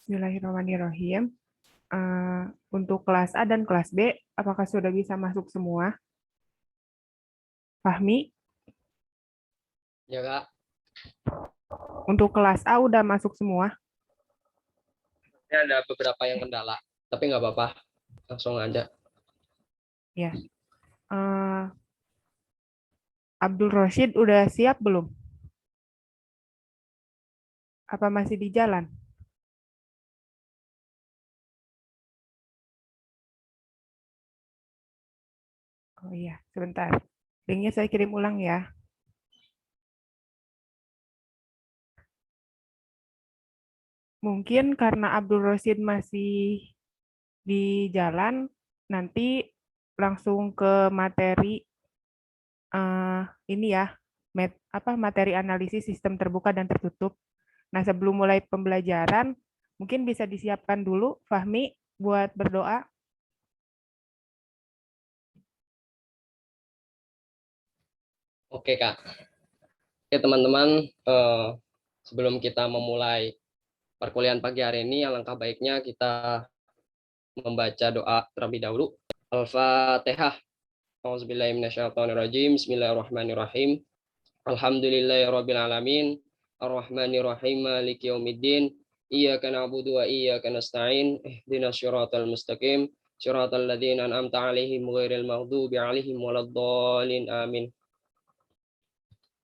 Bismillahirrahmanirrahim. Untuk kelas A dan kelas B, apakah sudah bisa masuk semua? Fahmi, Ya, Kak. untuk kelas A udah masuk semua? Ini ada beberapa yang kendala, tapi nggak apa-apa. Langsung aja. Ya. Abdul Roshid udah siap belum? Apa masih di jalan? Oh iya, sebentar. Linknya saya kirim ulang ya. Mungkin karena Abdul Roshid masih di jalan, nanti langsung ke materi ini ya, materi analisis sistem terbuka dan tertutup. Nah, sebelum mulai pembelajaran, mungkin bisa disiapkan dulu, Fahmi, buat berdoa. Oke, Kak. Oke, teman-teman. Sebelum kita memulai perkuliahan pagi hari ini, alangkah baiknya kita membaca doa terlebih dahulu. Al-Fatihah. Auzubillahiminasyaitonirrajim. Bismillahirrahmanirrahim. Alhamdulillahirrabbilalamin. Ar-Rahmanirrahim. Maliki yaumiddin. Iyyaka na'budu wa iyyaka nasta'in. Ihdinas syiratal mustaqim. Syiratal ladzina an'amta 'alaihim ghairil maghdubi 'alaihim waladdallin. Amin.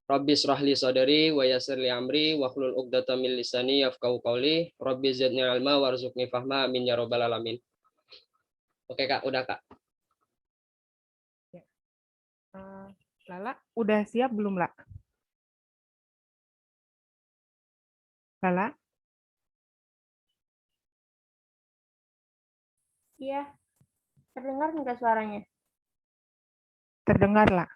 Rabbi israh li sadri wa yassir li amri wa hlul 'uqdatam min lisani yafqahu qawli. Rabbi zidni ilma warzuqni fahma. Amin ya rabbal alamin. Oke, Kak, udah, Kak. Lala, udah siap belum, La? Lala? Iya, terdengar nggak suaranya? Terdengar, La?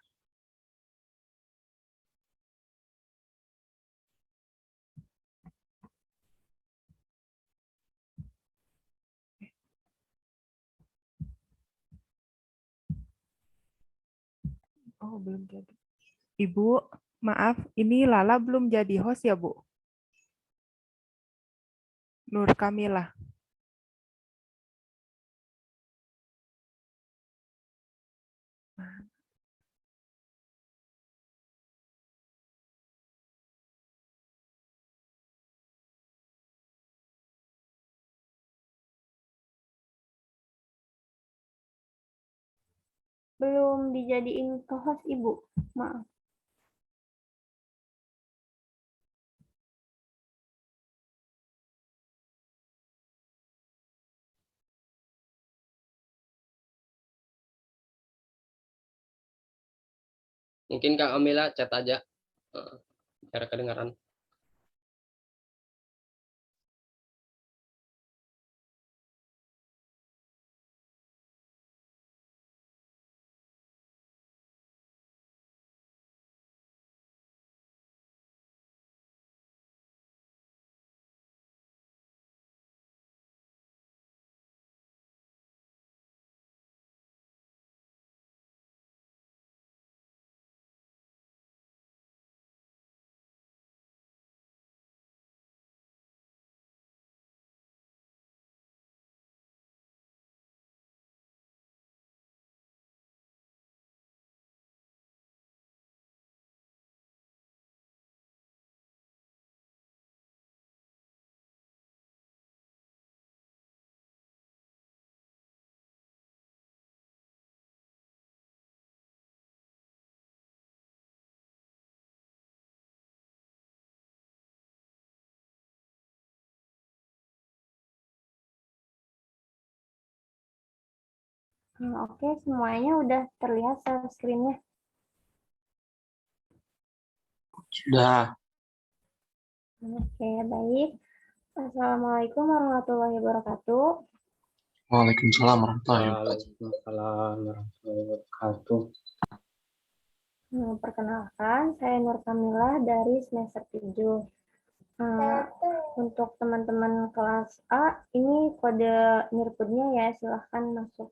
Oh, belum jadi. Ibu, maaf, ini Lala belum jadi host ya, Bu? Nur Kamila. Belum dijadiin co-host Ibu, maaf. Mungkin Kak Amila chat aja biar kedengaran. Oke, semuanya udah terlihat screen-nya. Sudah. Oke, baik. Assalamualaikum warahmatullahi wabarakatuh. Waalaikumsalam warahmatullahi wabarakatuh. Waalaikumsalam warahmatullahi wabarakatuh. Perkenalkan, saya Nur Kamila dari semester 7. Untuk teman-teman kelas A, ini kode nirpudnya ya, silahkan masuk.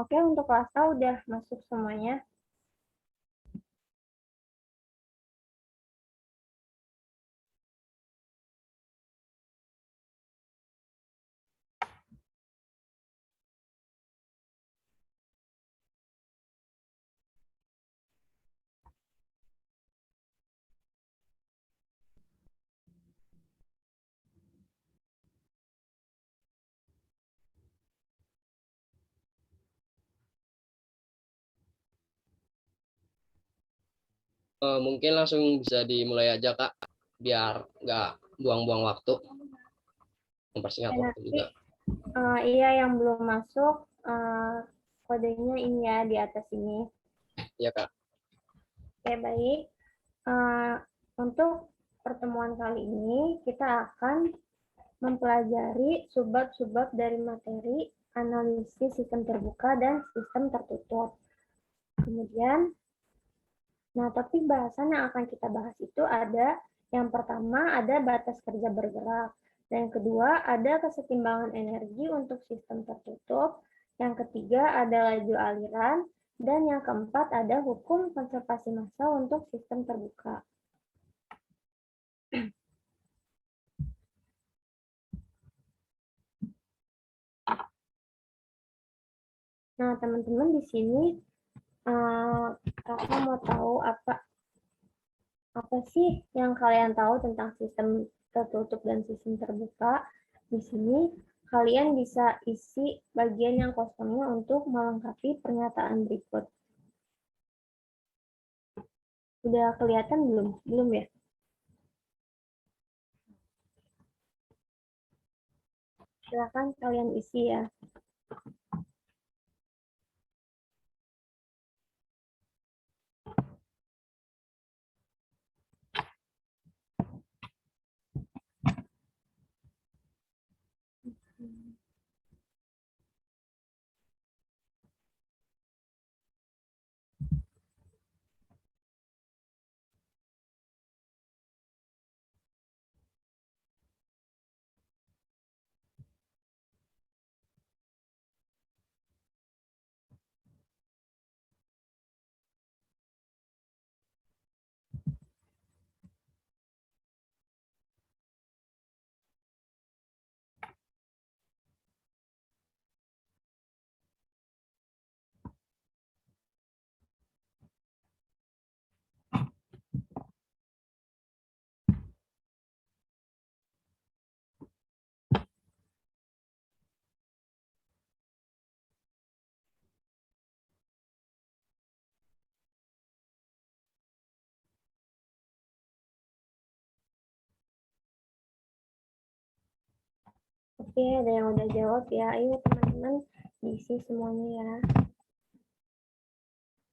Oke, untuk kelas A udah masuk semuanya. Mungkin langsung bisa dimulai aja Kak, biar nggak buang-buang waktu, mempersingkat waktu Nanti juga. iya yang belum masuk kodenya ini ya di atas ini. Ya Kak. Oke, baik. Untuk pertemuan kali ini kita akan mempelajari subbab-subbab dari materi analisis sistem terbuka dan sistem tertutup. Kemudian, tapi bahasan yang akan kita bahas itu ada yang pertama ada batas kerja bergerak, dan yang kedua ada kesetimbangan energi untuk sistem tertutup, yang ketiga ada laju aliran, dan yang keempat ada hukum konservasi massa untuk sistem terbuka. Nah, teman-teman di sini kakak mau tahu apa sih yang kalian tahu tentang sistem tertutup dan sistem terbuka? Di sini kalian bisa isi bagian yang kosongnya untuk melengkapi pernyataan berikut. Udah kelihatan belum? Belum ya? Silakan kalian isi ya. Oke, ada yang udah jawab ya. Ayo teman-teman diisi semuanya ya.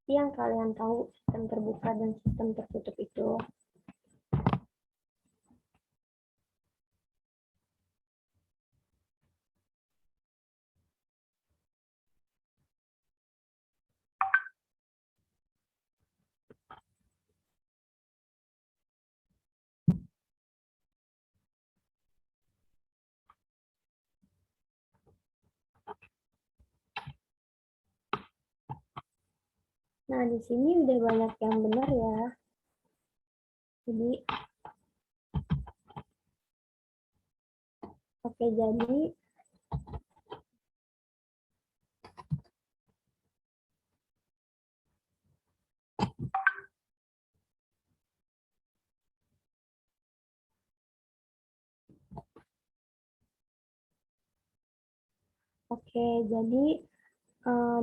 Yang kalian tahu sistem terbuka dan sistem tertutup itu. Nah, di sini udah banyak yang benar ya. Jadi, jadi jadi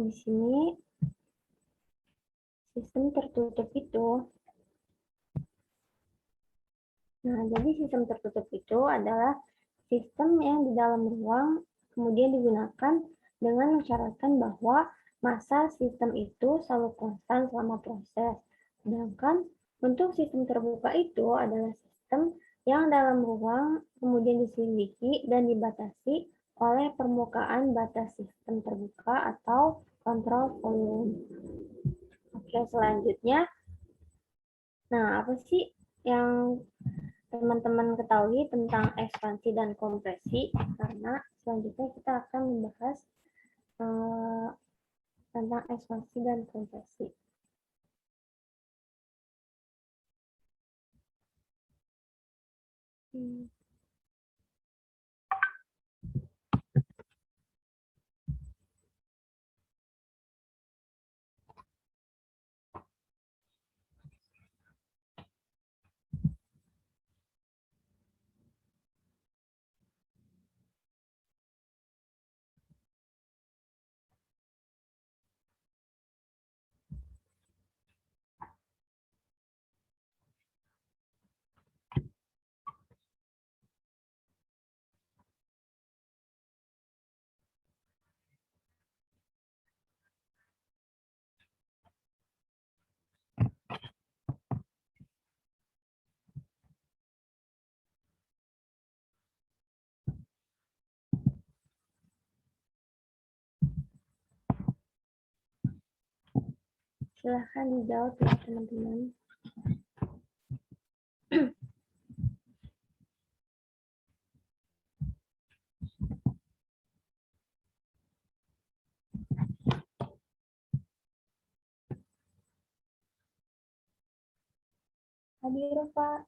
di sini sistem tertutup itu. Nah, jadi sistem tertutup itu adalah sistem yang di dalam ruang kemudian digunakan dengan mensyaratkan bahwa massa sistem itu selalu konstan selama proses. Sedangkan untuk sistem terbuka itu adalah sistem yang dalam ruang kemudian diselidiki dan dibatasi oleh permukaan batas sistem terbuka atau kontrol volume. Oke, selanjutnya, nah apa sih yang teman-teman ketahui tentang ekspansi dan kompresi? Karena selanjutnya kita akan membahas tentang ekspansi dan kompresi. Silahkan dijawab ya teman-teman. Hadir Pak.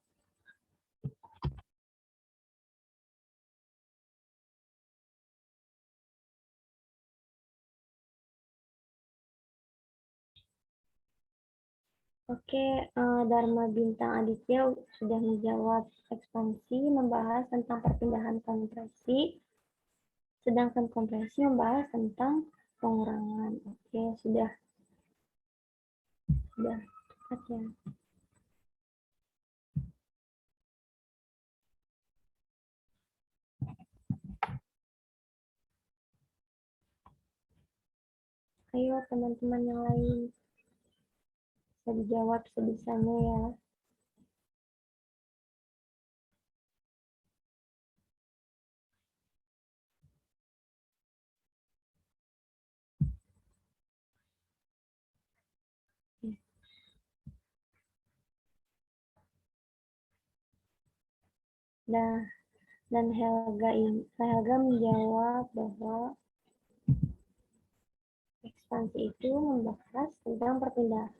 Oke, Dharma Bintang Aditya sudah menjawab ekspansi, membahas tentang perpindahan kompresi, sedangkan kompresi membahas tentang pengurangan. Oke, sudah tepat ya. Ayo teman-teman yang lain, bisa dijawab sebisanya ya. Nah, dan Helga menjawab bahwa ekspansi itu membahas tentang perpindahan.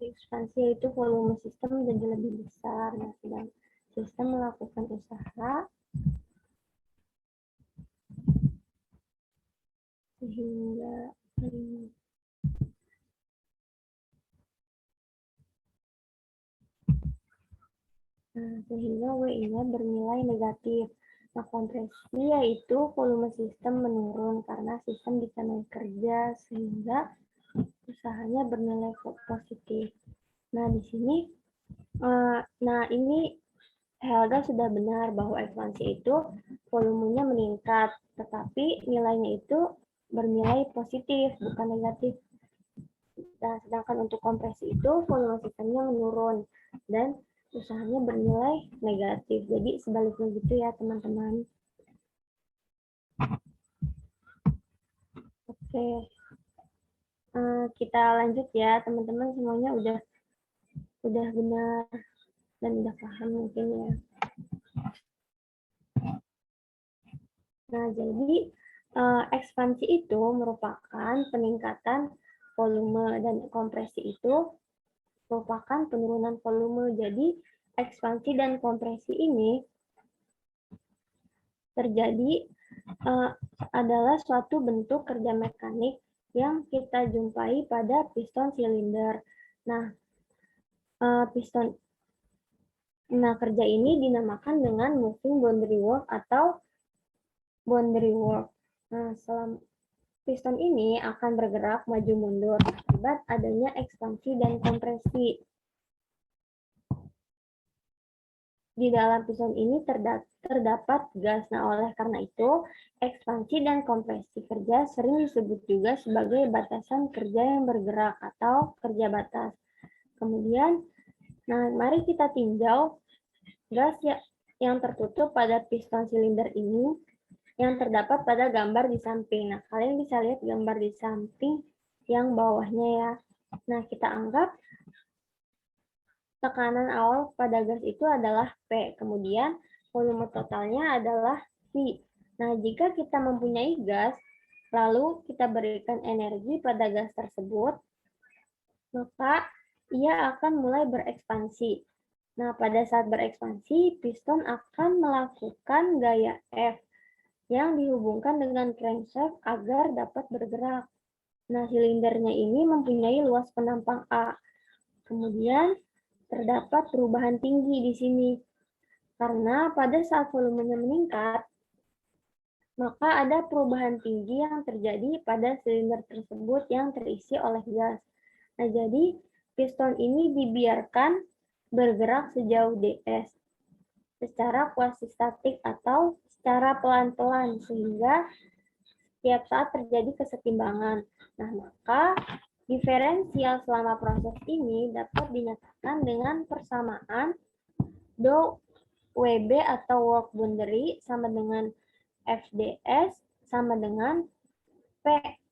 Ekspansi yaitu volume sistem menjadi lebih besar. Nah, sedang sistem melakukan usaha sehingga WI-nya bernilai negatif. Nah, kompresi yaitu volume sistem menurun karena sistem bisa naik kerja sehingga usahanya bernilai positif. Nah, di sini ini Helga sudah benar bahwa ekspansi itu volumenya meningkat, tetapi nilainya itu bernilai positif, bukan negatif. Nah, sedangkan untuk kompresi itu volume sistemnya menurun dan usahanya bernilai negatif. Jadi sebaliknya gitu ya teman-teman. Oke, kita lanjut ya teman-teman, semuanya udah benar dan udah paham mungkin ya. Nah, jadi ekspansi itu merupakan peningkatan volume dan kompresi itu merupakan penurunan volume. Jadi ekspansi dan kompresi ini terjadi adalah suatu bentuk kerja mekanik yang kita jumpai pada piston silinder. Nah, kerja ini dinamakan dengan moving boundary work atau boundary work. Nah, piston ini akan bergerak maju mundur akibat adanya ekspansi dan kompresi. Di dalam piston ini terdapat gas. Nah, oleh karena itu, ekspansi dan kompresi kerja sering disebut juga sebagai batasan kerja yang bergerak atau kerja batas. Kemudian, Nah, mari kita tinjau gas yang tertutup pada piston silinder ini yang terdapat pada gambar di samping. Nah, kalian bisa lihat gambar di samping yang bawahnya ya. Nah, kita anggap tekanan awal pada gas itu adalah P. Kemudian volume totalnya adalah V. Nah, jika kita mempunyai gas, lalu kita berikan energi pada gas tersebut, maka ia akan mulai berekspansi. Nah, pada saat berekspansi, piston akan melakukan gaya F yang dihubungkan dengan crankshaft agar dapat bergerak. Nah, silindernya ini mempunyai luas penampang A. Kemudian, terdapat perubahan tinggi di sini. Karena pada saat volumenya meningkat, maka ada perubahan tinggi yang terjadi pada silinder tersebut yang terisi oleh gas. Nah, jadi piston ini dibiarkan bergerak sejauh ds secara kuasi-statik atau secara pelan-pelan sehingga setiap saat terjadi kesetimbangan. Nah, maka diferensial selama proses ini dapat dinyatakan dengan persamaan do WB atau work boundary sama dengan FDS sama dengan P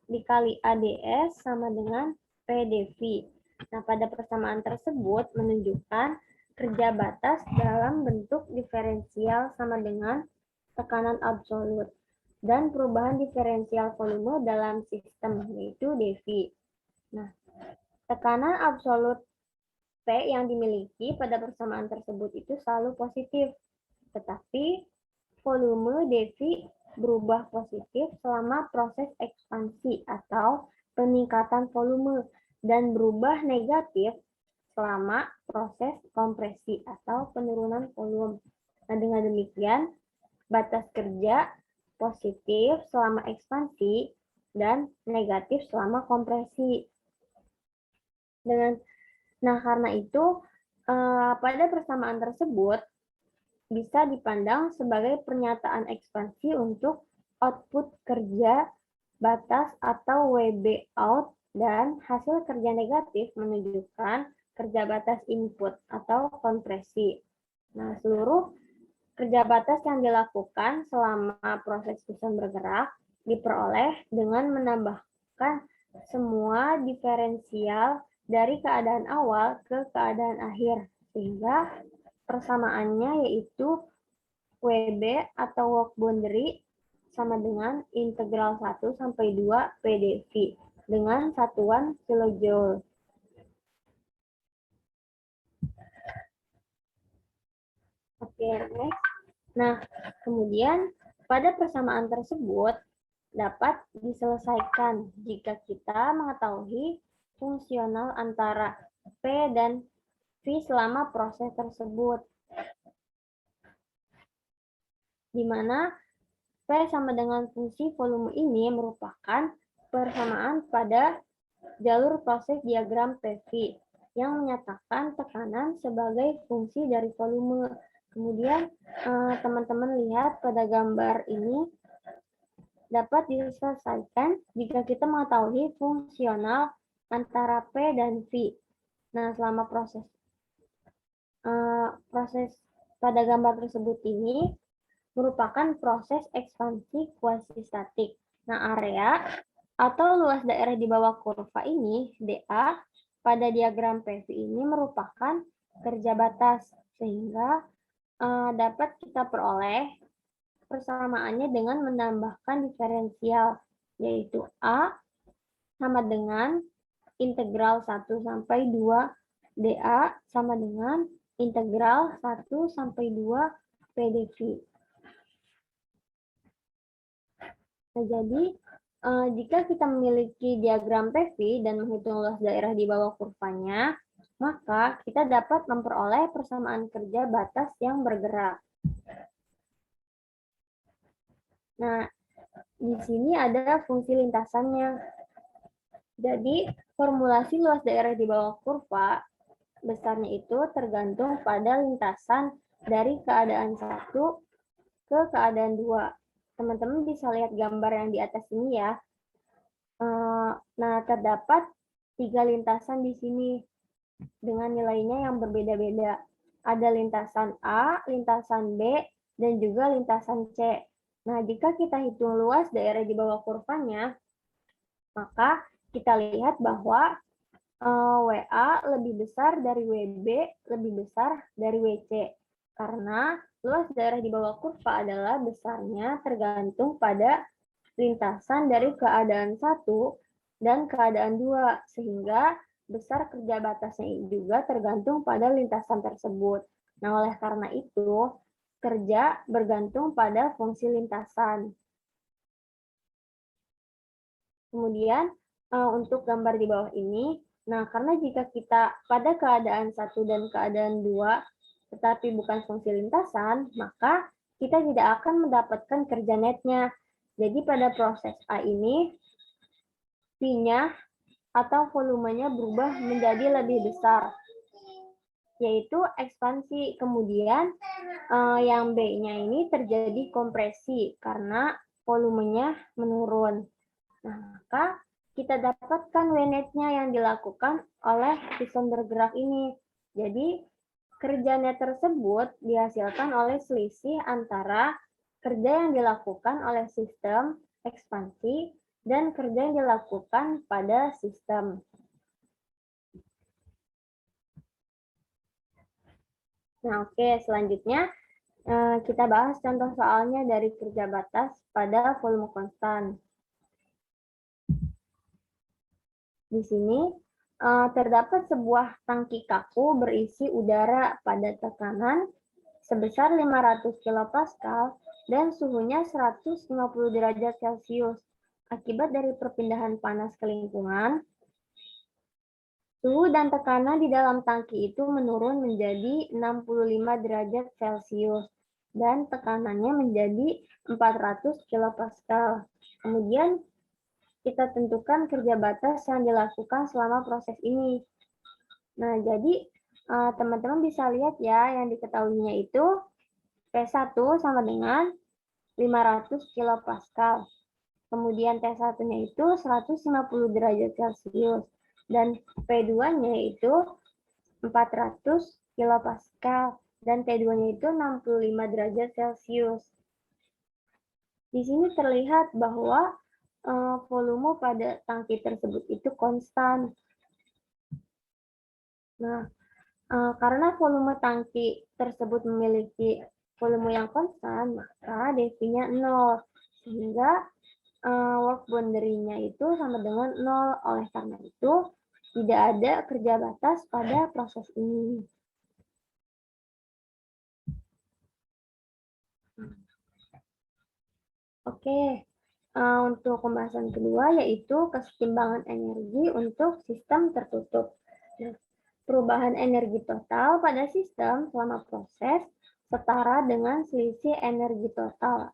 dikali ADS sama dengan PdV. Nah, pada persamaan tersebut menunjukkan kerja batas dalam bentuk diferensial sama dengan tekanan absolut dan perubahan diferensial volume dalam sistem, yaitu dV. Nah, tekanan absolut P yang dimiliki pada persamaan tersebut itu selalu positif, tetapi volume dV berubah positif selama proses ekspansi atau peningkatan volume dan berubah negatif selama proses kompresi atau penurunan volume. Nah, dengan demikian, batas kerja positif selama ekspansi dan negatif selama kompresi. Karena itu, pada persamaan tersebut bisa dipandang sebagai pernyataan ekspansi untuk output kerja batas atau WB out dan hasil kerja negatif menunjukkan kerja batas input atau kompresi. Nah, seluruh kerja batas yang dilakukan selama proses piston bergerak diperoleh dengan menambahkan semua diferensial dari keadaan awal ke keadaan akhir, sehingga persamaannya yaitu WB atau work boundary sama dengan integral 1 sampai 2 PdV dengan satuan kilojoule. Oke, next. Nah, kemudian pada persamaan tersebut dapat diselesaikan jika kita mengetahui fungsional antara P dan V selama proses tersebut. Di mana P sama dengan fungsi volume ini merupakan persamaan pada jalur proses diagram PV yang menyatakan tekanan sebagai fungsi dari volume. Kemudian teman-teman lihat pada gambar ini dapat diselesaikan jika kita mengetahui fungsional antara P dan V. Nah, selama proses pada gambar tersebut ini merupakan proses ekspansi kuasi-statik. Nah, area atau luas daerah di bawah kurva ini, dA, pada diagram PV ini merupakan kerja batas, sehingga dapat kita peroleh persamaannya dengan menambahkan diferensial, yaitu A sama dengan integral 1 sampai 2 dA sama dengan integral 1 sampai 2 PdV. Nah, jadi jika kita memiliki diagram PV dan menghitung luas daerah di bawah kurvanya, maka kita dapat memperoleh persamaan kerja batas yang bergerak. Nah, di sini ada fungsi lintasannya. Jadi, formulasi luas daerah di bawah kurva besarnya itu tergantung pada lintasan dari keadaan 1 ke keadaan 2. Teman-teman bisa lihat gambar yang di atas ini ya. Nah, terdapat 3 lintasan di sini. dengan nilainya yang berbeda-beda. Ada lintasan A, lintasan B, dan juga lintasan C. Nah, jika kita hitung luas daerah di bawah kurvanya, maka kita lihat bahwa WA lebih besar dari WB, lebih besar dari WC. Karena luas daerah di bawah kurva adalah besarnya tergantung pada lintasan dari keadaan 1 dan keadaan 2, sehingga besar kerja batasnya juga tergantung pada lintasan tersebut. Nah, oleh karena itu, kerja bergantung pada fungsi lintasan. Kemudian, untuk gambar di bawah ini, nah karena jika kita pada keadaan 1 dan keadaan 2, tetapi bukan fungsi lintasan, maka kita tidak akan mendapatkan kerja netnya. Jadi pada proses A ini, P-nya atau volumenya berubah menjadi lebih besar, yaitu ekspansi. Kemudian yang B-nya ini terjadi kompresi karena volumenya menurun. Nah, maka kita dapatkan W-net-nya yang dilakukan oleh sistem bergerak ini. Jadi, kerja net tersebut dihasilkan oleh selisih antara kerja yang dilakukan oleh sistem ekspansi dan kerja yang dilakukan pada sistem. Nah, oke, selanjutnya kita bahas contoh soalnya dari kerja batas pada volume konstan. Di sini terdapat sebuah tangki kaku berisi udara pada tekanan sebesar 500 kPa dan suhunya 150 derajat Celcius. Akibat dari perpindahan panas ke lingkungan, suhu dan tekanan di dalam tangki itu menurun menjadi 65 derajat Celcius dan tekanannya menjadi 400 kPa. Kemudian kita tentukan kerja batas yang dilakukan selama proses ini. Nah, jadi teman-teman bisa lihat ya, yang diketahuinya itu P1 sama dengan 500 kPa. Kemudian T1-nya itu 150 derajat Celcius. Dan P2-nya itu 400 kPa. Dan T2-nya itu 65 derajat Celcius. Di sini terlihat bahwa volume pada tangki tersebut itu konstan. Nah, karena volume tangki tersebut memiliki volume yang konstan, maka dev-nya 0. Sehingga work boundary-nya itu sama dengan 0. Oleh karena itu, tidak ada kerja batas pada proses ini. Oke. Untuk pembahasan kedua yaitu kesetimbangan energi untuk sistem tertutup. Nah, perubahan energi total pada sistem selama proses setara dengan selisih energi total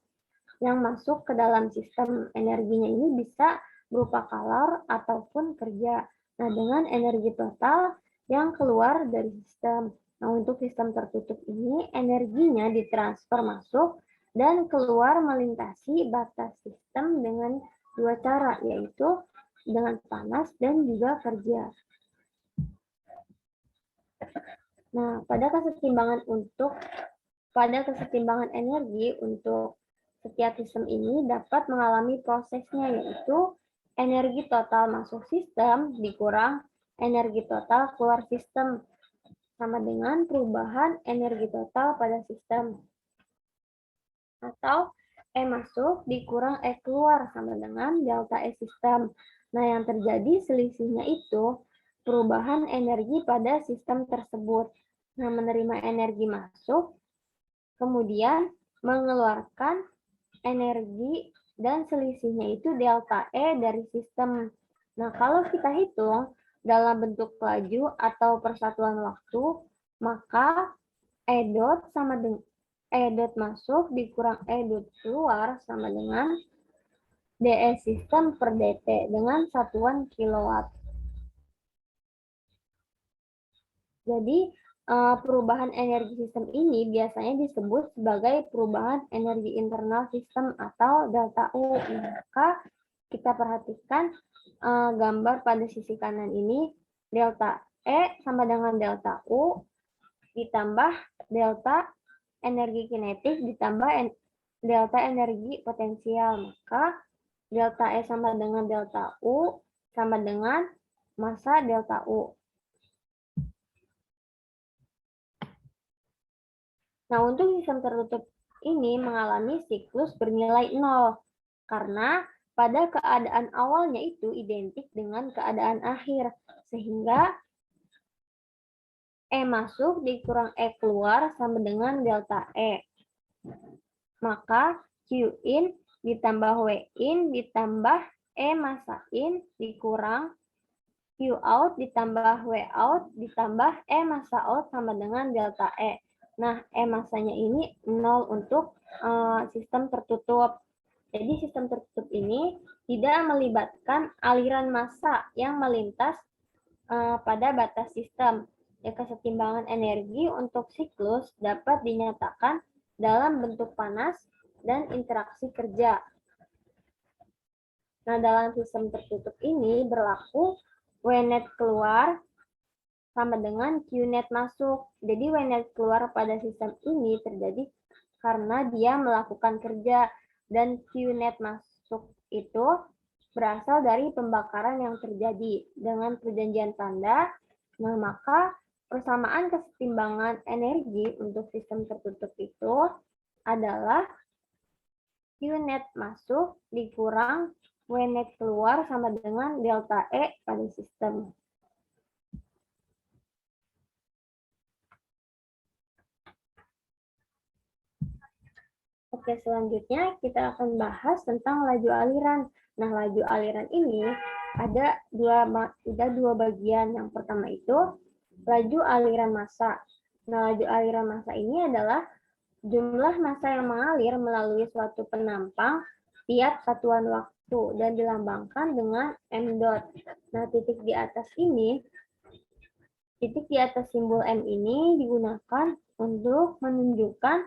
yang masuk ke dalam sistem. Energinya ini bisa berupa kalor ataupun kerja. Nah, dengan energi total yang keluar dari sistem. Nah, untuk sistem tertutup ini energinya ditransfer masuk dan keluar melintasi batas sistem dengan dua cara, yaitu dengan panas dan juga kerja. Nah, pada kesetimbangan energi untuk setiap sistem ini dapat mengalami prosesnya, yaitu energi total masuk sistem dikurang energi total keluar sistem, sama dengan perubahan energi total pada sistem. Atau E masuk dikurang E keluar sama dengan delta E sistem. Nah, yang terjadi selisihnya itu perubahan energi pada sistem tersebut. Nah, menerima energi masuk, kemudian mengeluarkan energi dan selisihnya itu delta E dari sistem. Nah, kalau kita hitung dalam bentuk laju atau persatuan waktu, maka E dot sama dengan E dot masuk dikurang E dot keluar sama dengan DE sistem per DT dengan satuan kilowatt. Jadi, perubahan energi sistem ini biasanya disebut sebagai perubahan energi internal sistem atau delta U. Maka kita perhatikan gambar pada sisi kanan ini, delta E sama dengan delta U ditambah delta energi kinetik ditambah delta energi potensial. Maka delta E sama dengan delta U sama dengan massa delta U. Nah, untuk sistem tertutup ini mengalami siklus bernilai 0 karena pada keadaan awalnya itu identik dengan keadaan akhir, sehingga E masuk dikurang E keluar sama dengan delta E. Maka Q in ditambah W in ditambah E massa in dikurang Q out ditambah W out ditambah E massa out sama dengan delta E. Nah, E massanya ini 0 untuk sistem tertutup. Jadi sistem tertutup ini tidak melibatkan aliran massa yang melintas pada batas sistem. Ya, kesetimbangan energi untuk siklus dapat dinyatakan dalam bentuk panas dan interaksi kerja. Nah, dalam sistem tertutup ini berlaku W net keluar sama dengan Q net masuk. Jadi W net keluar pada sistem ini terjadi karena dia melakukan kerja, dan Q net masuk itu berasal dari pembakaran yang terjadi dengan perjanjian tanda. Nah, maka persamaan kesetimbangan energi untuk sistem tertutup itu adalah Q net masuk dikurang W net keluar sama dengan delta E pada sistem. Oke, selanjutnya kita akan bahas tentang laju aliran. Nah, laju aliran ini ada dua bagian. Yang pertama itu laju aliran massa. Nah, laju aliran massa ini adalah jumlah massa yang mengalir melalui suatu penampang tiap satuan waktu dan dilambangkan dengan m dot. Nah, titik di atas simbol m ini digunakan untuk menunjukkan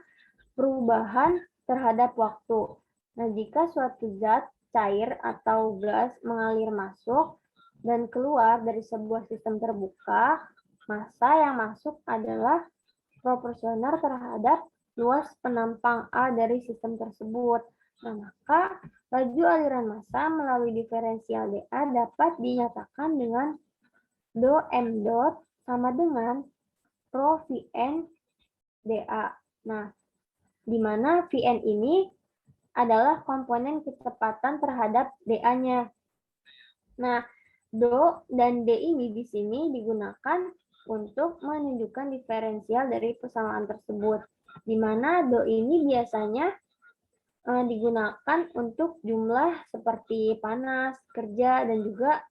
perubahan terhadap waktu. Nah, jika suatu zat, cair, atau gas mengalir masuk dan keluar dari sebuah sistem terbuka, massa yang masuk adalah proporsional terhadap luas penampang A dari sistem tersebut. Nah, maka laju aliran massa melalui diferensial dA dapat dinyatakan dengan do m dot sama dengan rho Vn dA. Nah, di mana Vn ini adalah komponen kecepatan terhadap dA-nya. Nah, do dan d ini di sini digunakan untuk menunjukkan diferensial dari persamaan tersebut, di mana do ini biasanya digunakan untuk jumlah seperti panas, kerja, dan juga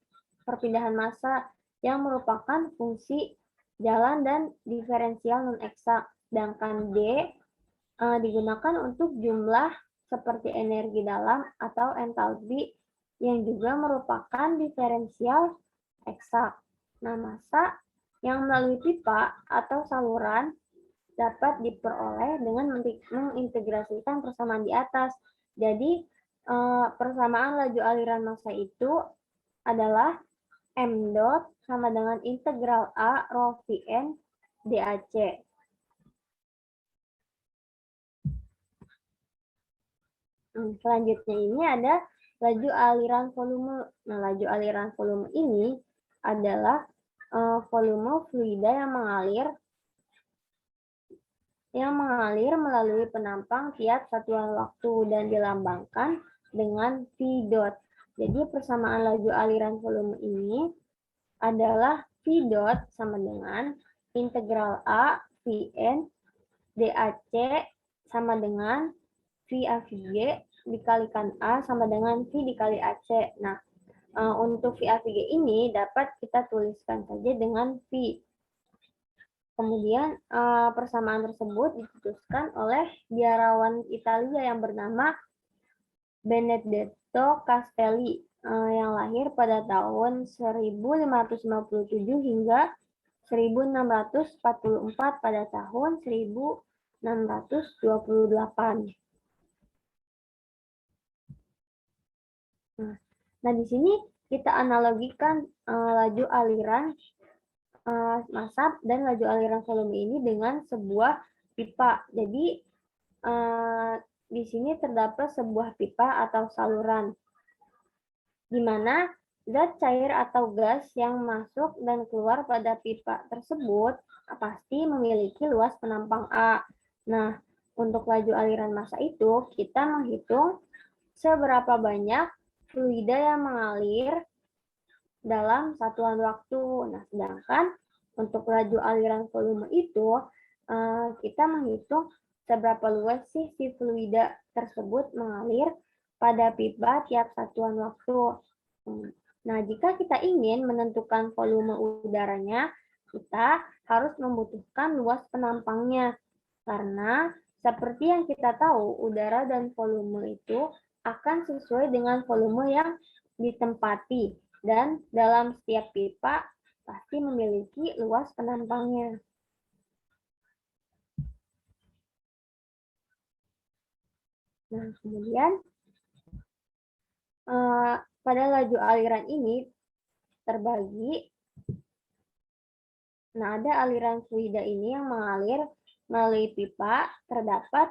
perpindahan massa yang merupakan fungsi jalan dan diferensial non-eksak. Sedangkan D digunakan untuk jumlah seperti energi dalam atau entalpi yang juga merupakan diferensial eksak. Nah, massa yang melalui pipa atau saluran dapat diperoleh dengan mengintegrasikan persamaan di atas. Jadi, persamaan laju aliran massa itu adalah m dot sama dengan integral A rho Vn dAc. Selanjutnya ini ada laju aliran volume. Nah, laju aliran volume ini adalah volume fluida yang mengalir melalui penampang tiap satuan waktu dan dilambangkan dengan V dot. Jadi persamaan laju aliran volume ini adalah V dot sama dengan integral A Vn dAc sama dengan V AVG dikalikan A sama dengan V dikali AC. Nah, untuk V AVG ini dapat kita tuliskan saja dengan V. Kemudian persamaan tersebut diputuskan oleh biarawan Italia yang bernama Benedetto Castelli yang lahir pada tahun 1557 hingga 1644 pada tahun 1628. Nah, di sini kita analogikan laju aliran massa dan laju aliran volume ini dengan sebuah pipa. Jadi di sini terdapat sebuah pipa atau saluran, di mana zat cair atau gas yang masuk dan keluar pada pipa tersebut pasti memiliki luas penampang A. Nah, untuk laju aliran massa itu kita menghitung seberapa banyak fluida yang mengalir dalam satuan waktu. Nah, sedangkan untuk laju aliran volume itu kita menghitung seberapa luas sih si fluida tersebut mengalir pada pipa tiap satuan waktu. Nah, jika kita ingin menentukan volume udaranya, kita harus membutuhkan luas penampangnya. Karena seperti yang kita tahu, udara dan volume itu akan sesuai dengan volume yang ditempati. Dan dalam setiap pipa pasti memiliki luas penampangnya. Nah, kemudian pada laju aliran ini terbagi. Nah, ada aliran fluida ini yang mengalir melalui pipa, terdapat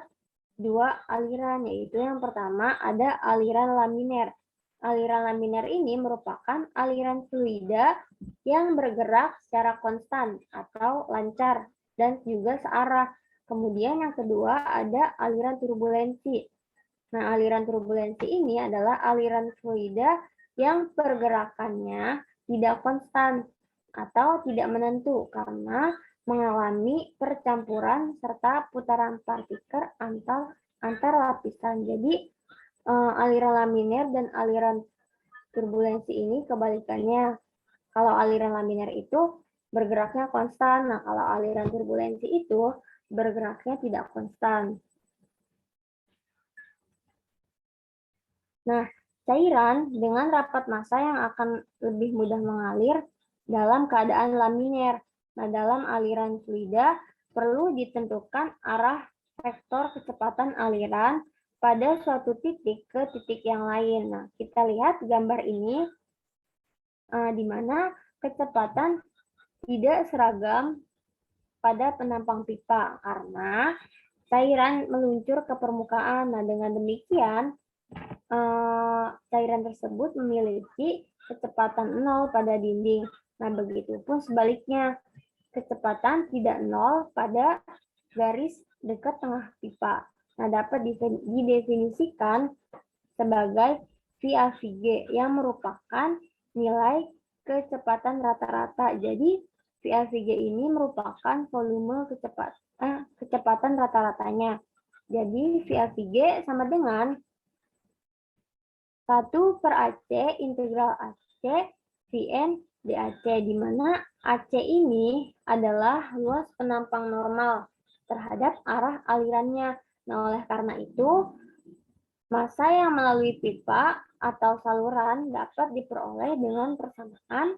dua aliran, yaitu yang pertama ada aliran laminer. Aliran laminer ini merupakan aliran fluida yang bergerak secara konstan atau lancar dan juga searah. Kemudian yang kedua ada aliran turbulensi. Nah, aliran turbulensi ini adalah aliran fluida yang pergerakannya tidak konstan atau tidak menentu karena mengalami percampuran serta putaran partikel antar lapisan. Jadi aliran laminer dan aliran turbulensi ini kebalikannya. Kalau aliran laminer itu bergeraknya konstan, nah kalau aliran turbulensi itu bergeraknya tidak konstan. Nah, cairan dengan rapat massa yang akan lebih mudah mengalir dalam keadaan laminer. Nah, dalam aliran fluida perlu ditentukan arah vektor kecepatan aliran pada suatu titik ke titik yang lain. Nah, kita lihat gambar ini di mana kecepatan tidak seragam pada penampang pipa karena cairan meluncur ke permukaan. Nah, dengan demikian cairan tersebut memiliki kecepatan 0 pada dinding. Nah, begitu pun sebaliknya, kecepatan tidak 0 pada garis dekat tengah pipa. Nah, dapat didefinisikan sebagai VA/VG yang merupakan nilai kecepatan rata-rata. Jadi, VA/VG ini merupakan volume kecepatan rata-ratanya. Jadi, VA/VG sama dengan 1/AC integral AC Vn dAc, di mana AC ini adalah luas penampang normal terhadap arah alirannya. Nah, oleh karena itu, massa yang melalui pipa atau saluran dapat diperoleh dengan persamaan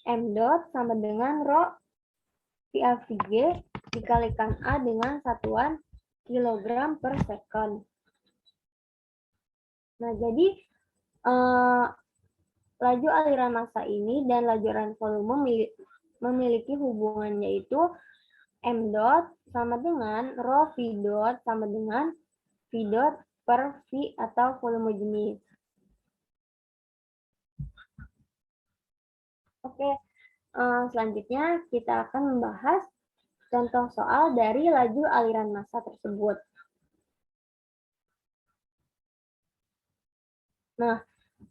m dot sama dengan rho VA/VG dikalikan A dengan satuan kilogram per second. Nah, jadi laju aliran massa ini dan laju aliran volume memiliki hubungan, yaitu m dot sama dengan rho v dot sama dengan v dot per v atau volume jenis. Oke, selanjutnya kita akan membahas contoh soal dari laju aliran massa tersebut. Nah,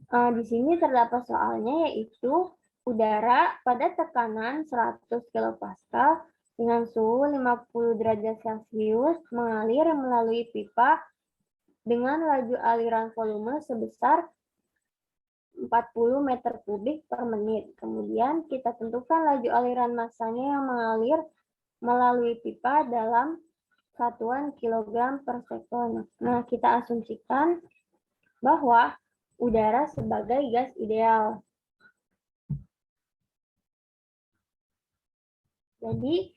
di sini terdapat soalnya, yaitu udara pada tekanan 100 kPa dengan suhu 50 derajat Celcius mengalir melalui pipa dengan laju aliran volume sebesar 40 meter kubik per menit. Kemudian kita tentukan laju aliran massanya yang mengalir melalui pipa dalam satuan kilogram per sekon. Nah, kita asumsikan bahwa udara sebagai gas ideal. Jadi,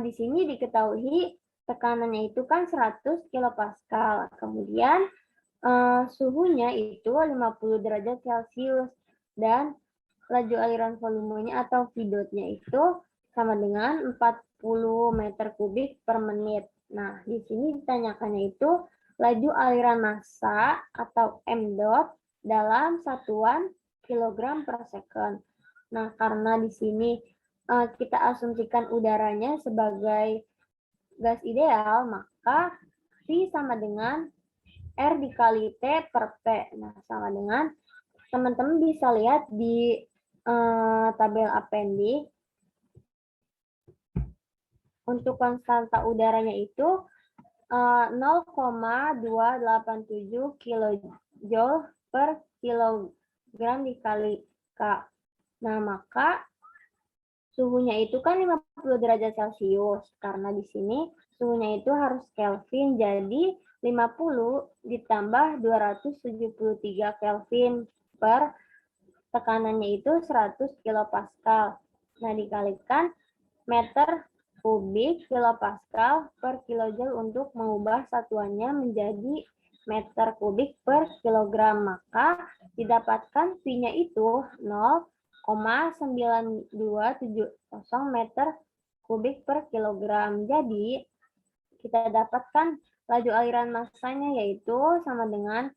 di sini diketahui tekanannya itu kan 100 kilopascal. Kemudian, suhunya itu 50 derajat Celcius. Dan laju aliran volumenya atau V dot-nya itu sama dengan 40 meter kubik per menit. Nah, di sini ditanyakannya itu laju aliran massa atau m dot dalam satuan kilogram per second. Nah, karena di sini kita asumsikan udaranya sebagai gas ideal, maka V sama dengan R dikali T per P. Nah, sama dengan teman-teman bisa lihat di tabel appendix. Untuk konstanta udaranya itu 0,287 kilojoule per kilogram dikali K. Nah, maka suhunya itu kan 50 derajat Celcius. Karena di sini suhunya itu harus Kelvin, jadi 50 ditambah 273 Kelvin per tekanannya itu 100 kilopascal. Nah, dikalikan meter kubik kilopascal per kilojoule untuk mengubah satuannya menjadi meter kubik per kilogram. Maka didapatkan V-nya itu 0,9270 meter kubik per kilogram. Jadi kita dapatkan laju aliran massanya yaitu sama dengan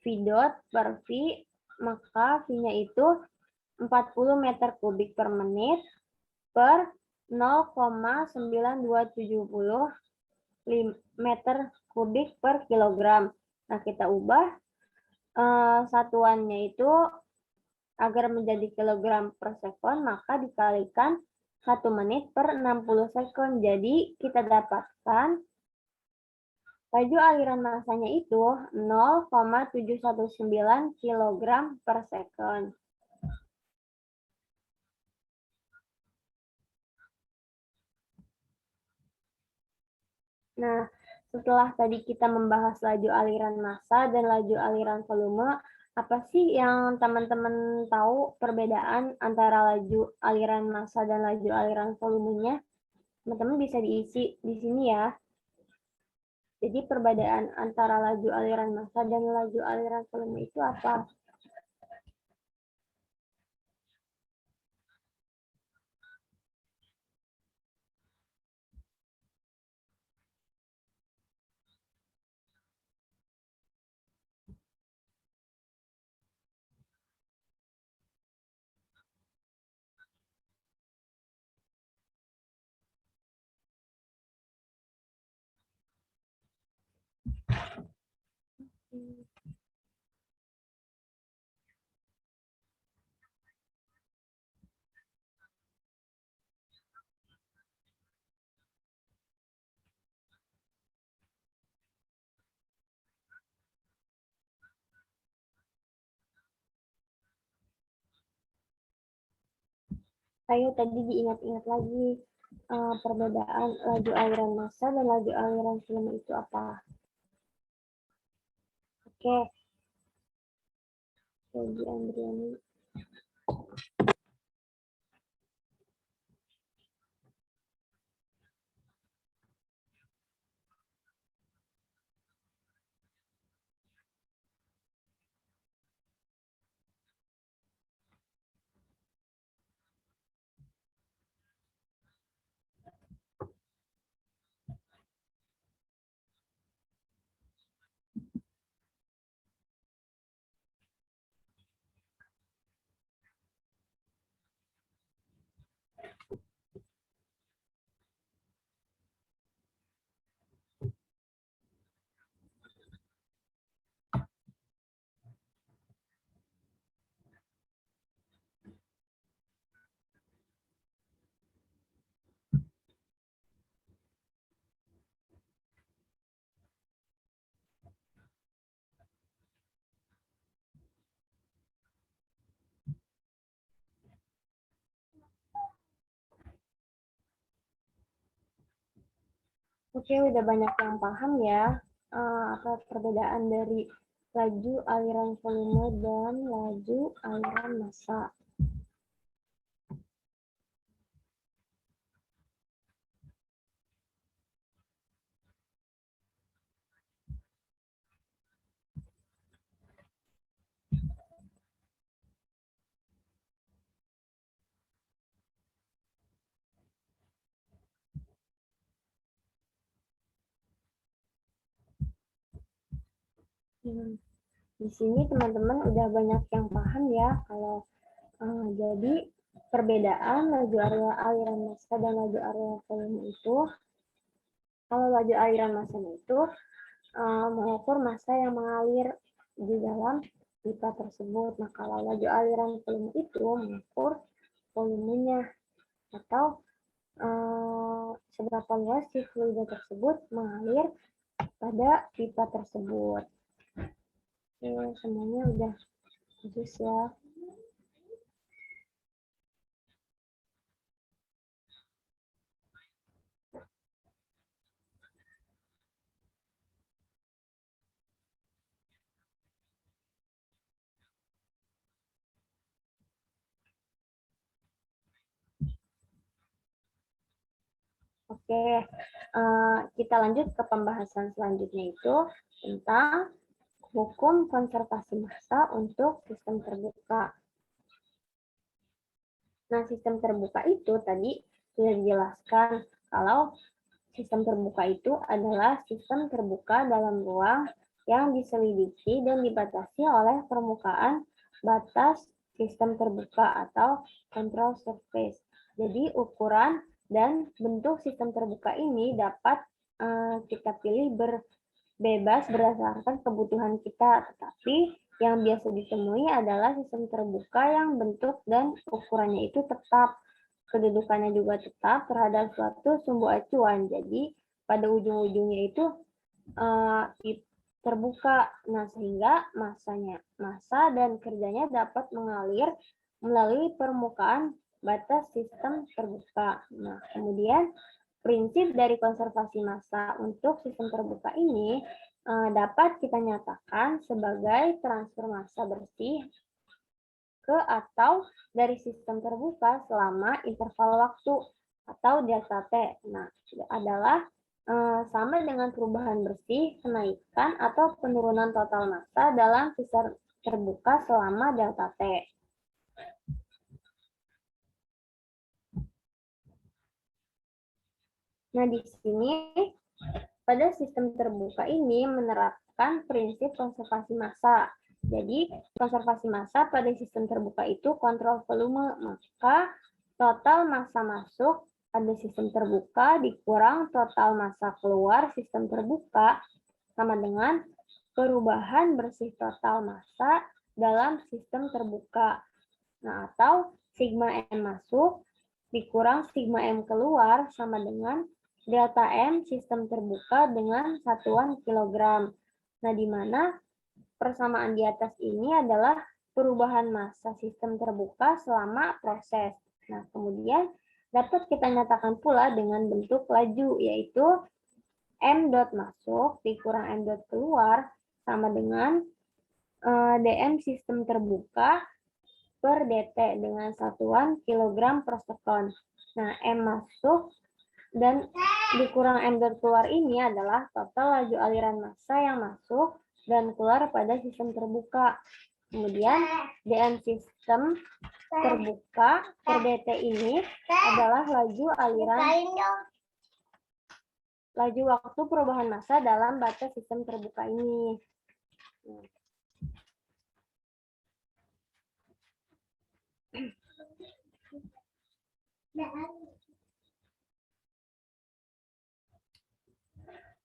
V dot per V, maka V-nya itu 40 meter kubik per menit per 0,9270 meter kubik per kilogram. Nah, kita ubah satuannya itu agar menjadi kilogram per sekon, maka dikalikan 1 menit per 60 sekon. Jadi, kita dapatkan laju aliran massanya itu 0,719 kilogram per sekon. Nah, setelah tadi kita membahas laju aliran massa dan laju aliran volume, apa sih yang teman-teman tahu perbedaan antara laju aliran massa dan laju aliran volumenya? Teman-teman bisa diisi di sini ya. Jadi perbedaan antara laju aliran massa dan laju aliran volume itu apa? Ayo tadi diingat-ingat lagi perbedaan laju aliran massa dan laju aliran volume itu apa? Oke. Jadi Andriani. Oke, udah banyak yang paham ya apa perbedaan dari laju aliran volume dan laju aliran massa. Hmm, Di sini teman-teman udah banyak yang paham ya kalau jadi perbedaan laju aliran massa dan laju aliran volume itu, kalau laju aliran massa itu mengukur massa yang mengalir di dalam pipa tersebut. Nah, kalau laju aliran volume itu mengukur volumenya atau seberapa luas si fluida tersebut mengalir pada pipa tersebut. Oke, semuanya udah bagus ya. Oke, kita lanjut ke pembahasan selanjutnya itu tentang hukum konservasi massa untuk sistem terbuka. Nah, sistem terbuka itu tadi sudah dijelaskan kalau sistem terbuka itu adalah sistem terbuka dalam ruang yang diselidiki dan dibatasi oleh permukaan batas sistem terbuka atau control surface. Jadi ukuran dan bentuk sistem terbuka ini dapat kita pilih bebas berdasarkan kebutuhan kita, tetapi yang biasa ditemui adalah sistem terbuka yang bentuk dan ukurannya itu tetap, kedudukannya juga tetap terhadap suatu sumbu acuan. Jadi pada ujung-ujungnya itu terbuka. Nah, sehingga massa dan kerjanya dapat mengalir melalui permukaan batas sistem terbuka. Nah, kemudian prinsip dari konservasi massa untuk sistem terbuka ini dapat kita nyatakan sebagai transfer massa bersih ke atau dari sistem terbuka selama interval waktu atau delta T. Nah, adalah sama dengan perubahan bersih, kenaikan atau penurunan total massa dalam sistem terbuka selama delta T. Nah, di sini pada sistem terbuka ini menerapkan prinsip konservasi massa. Jadi, konservasi massa pada sistem terbuka itu kontrol volume, maka total massa masuk pada sistem terbuka dikurang total massa keluar sistem terbuka sama dengan perubahan bersih total massa dalam sistem terbuka. Nah, atau sigma M masuk dikurang sigma M keluar sama dengan delta M sistem terbuka dengan satuan kilogram. Nah, di mana persamaan di atas ini adalah perubahan massa sistem terbuka selama proses. Nah, kemudian dapat kita nyatakan pula dengan bentuk laju, yaitu M dot masuk dikurang M dot keluar sama dengan DM sistem terbuka per dt dengan satuan kilogram per sekon. Nah, M masuk dan dikurang M dot keluar ini adalah total laju aliran massa yang masuk dan keluar pada sistem terbuka. Kemudian DM sistem terbuka per dt ini adalah laju waktu perubahan massa dalam batas sistem terbuka ini.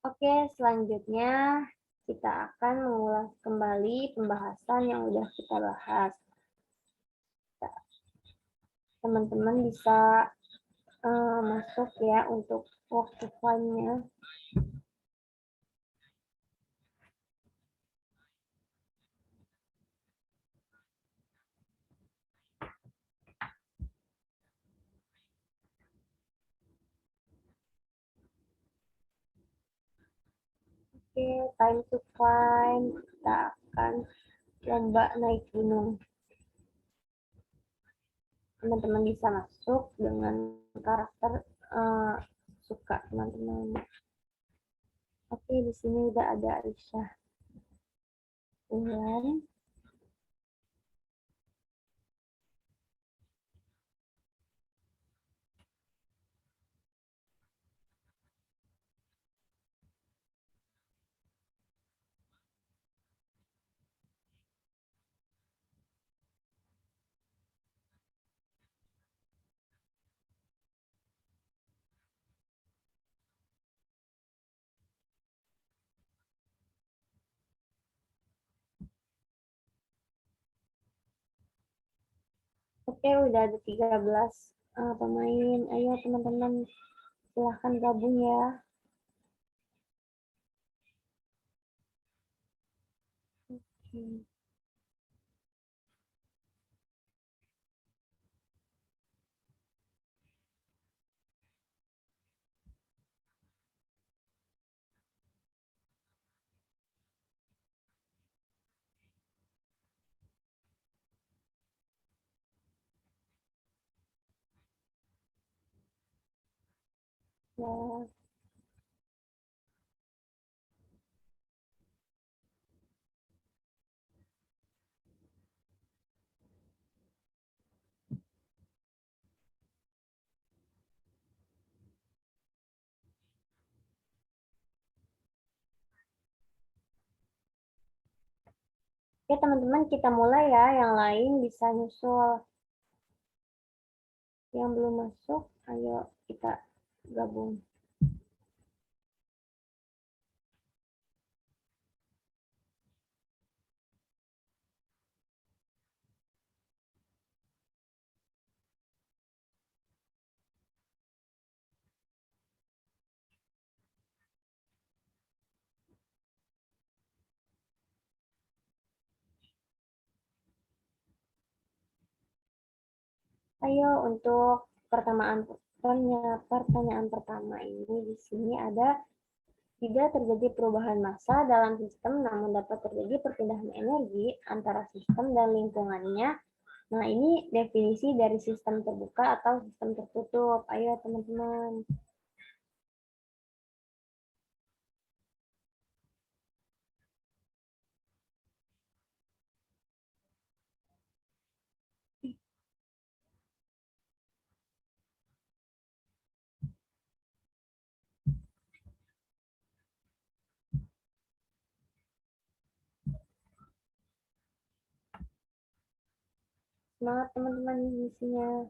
Oke, selanjutnya kita akan mengulas kembali pembahasan yang sudah kita bahas. Teman-teman bisa masuk ya untuk work nya. Oke, time to climb. Kita akan lomba naik gunung. Teman-teman bisa masuk dengan karakter suka teman-teman. Oke, di sini udah ada Aisyah. Ulan. Oke, udah ada 13 pemain. Ayo teman-teman, silahkan gabung ya. Oke. Ya, oke teman-teman, kita mulai ya. Yang lain bisa nyusul. Yang belum masuk, ayo kita gabung. Ayo untuk pertanyaan pertama ini di sini ada tidak terjadi perubahan massa dalam sistem namun dapat terjadi perpindahan energi antara sistem dan lingkungannya. Nah, ini definisi dari sistem terbuka atau sistem tertutup. Ayo teman-teman. Semangat teman-teman misinya.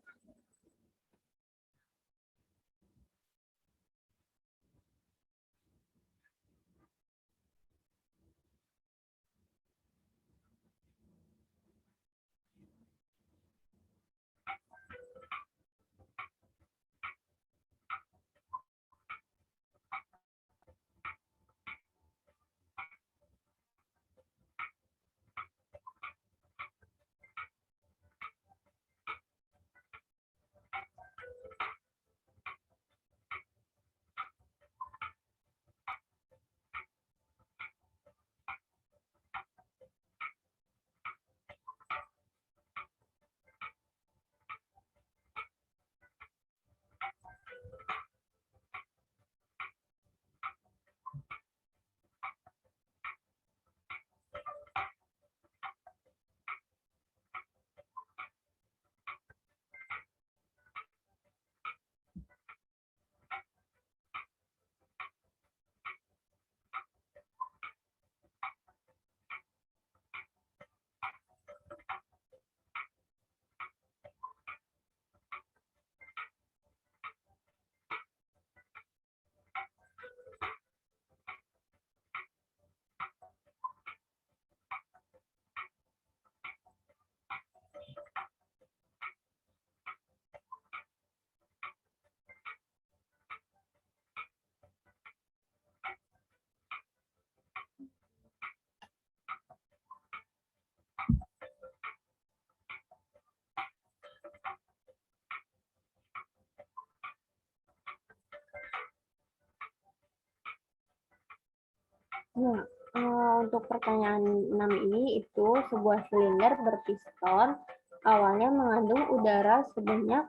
Nah, untuk pertanyaan 6 ini itu sebuah silinder berpiston awalnya mengandung udara sebanyak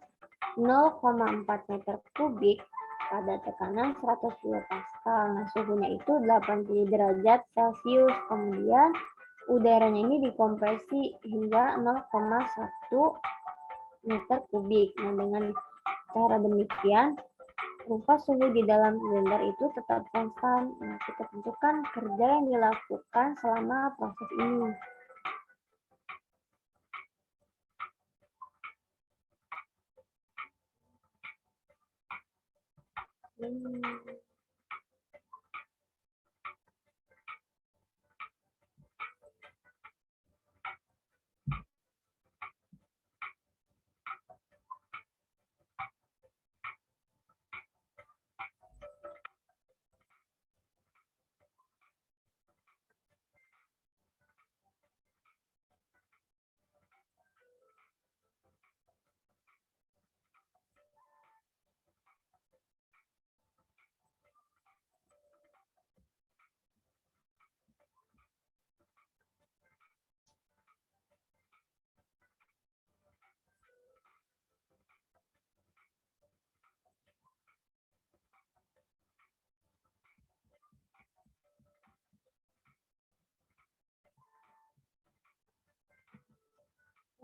0,4 meter kubik pada tekanan 110 Pascal. Nah, suhunya itu 80 derajat Celcius. Kemudian udaranya ini dikompresi hingga 0,1 meter kubik. Nah, dengan cara demikian rupa suhu di dalam silinder itu tetap konstan. Nah, kita tentukan kerja yang dilakukan selama proses ini.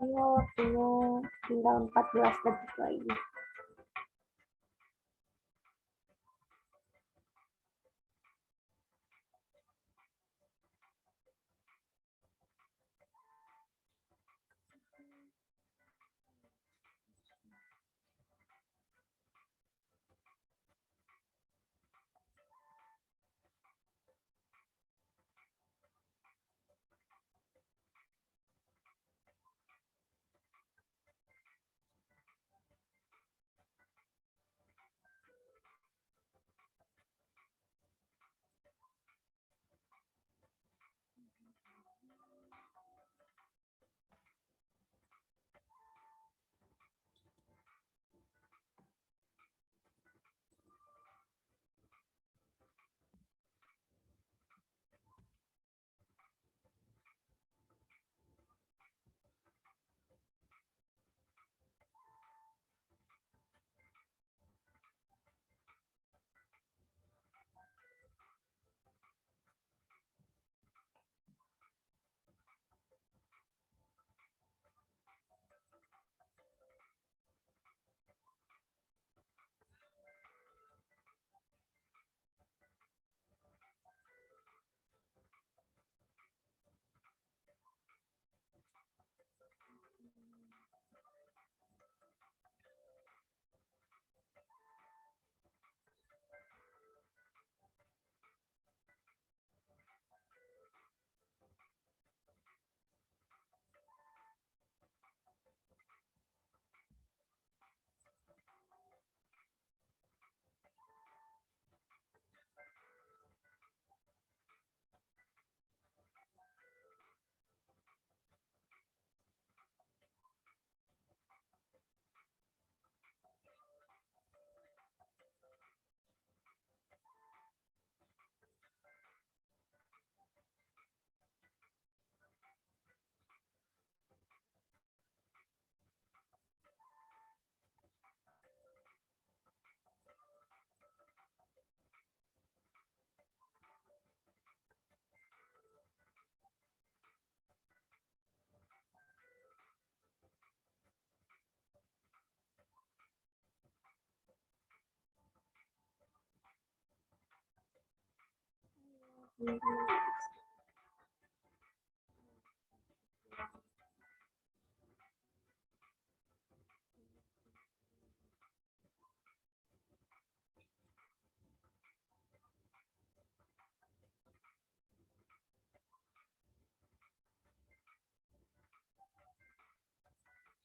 Ayo, waktunya tinggal 14 detik lagi.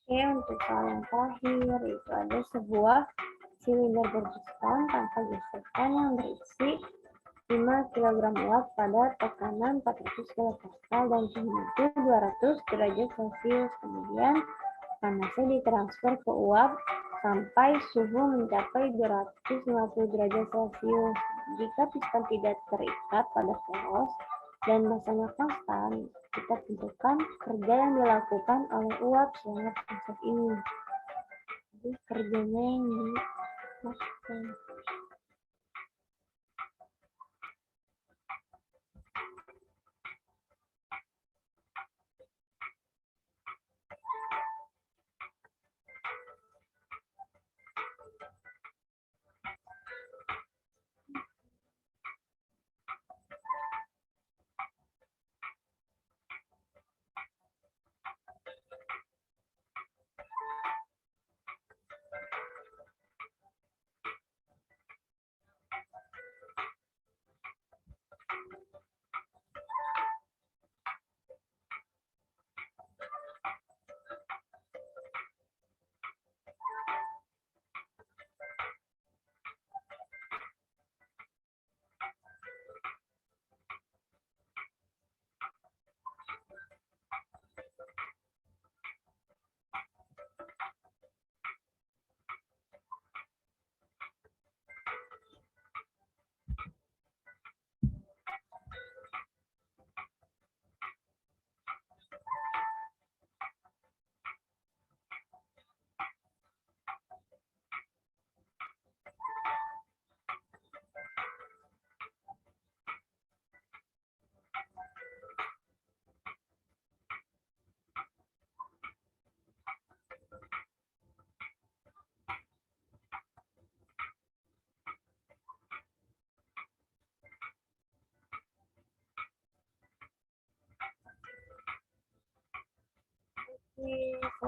Oke, untuk soal yang terakhir, itu ada sebuah silinder bergesekan tanpa gesekan yang berisi 5 kg uap pada tekanan 400 kilopascal dan suhu 200 derajat Celcius. Kemudian panasnya ditransfer ke uap sampai suhu mencapai 250 derajat Celcius. Jika piston tidak terikat pada poros dan masanya konstan, kita tentukan kerja yang dilakukan oleh uap selama proses ini. Jadi kerjanya yang dilakukan.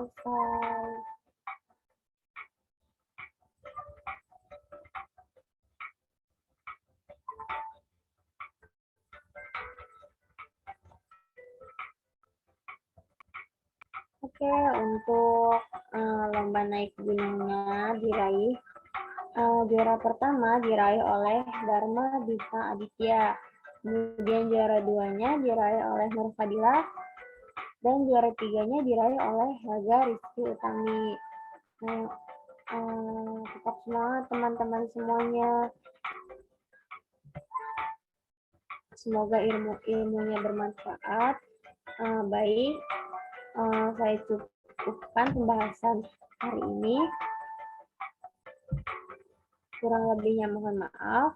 selesai. Oke, untuk lomba naik gunungnya diraih. Juara pertama diraih oleh Dharma Bintang Aditya. Kemudian juara duanya diraih oleh Nur Fadilah. Dan juara tiganya diraih oleh Raga Rizky Utami. Tetap semangat teman-teman semuanya. Semoga ilmunya bermanfaat. Baik, saya cukupkan pembahasan hari ini. Kurang lebihnya mohon maaf.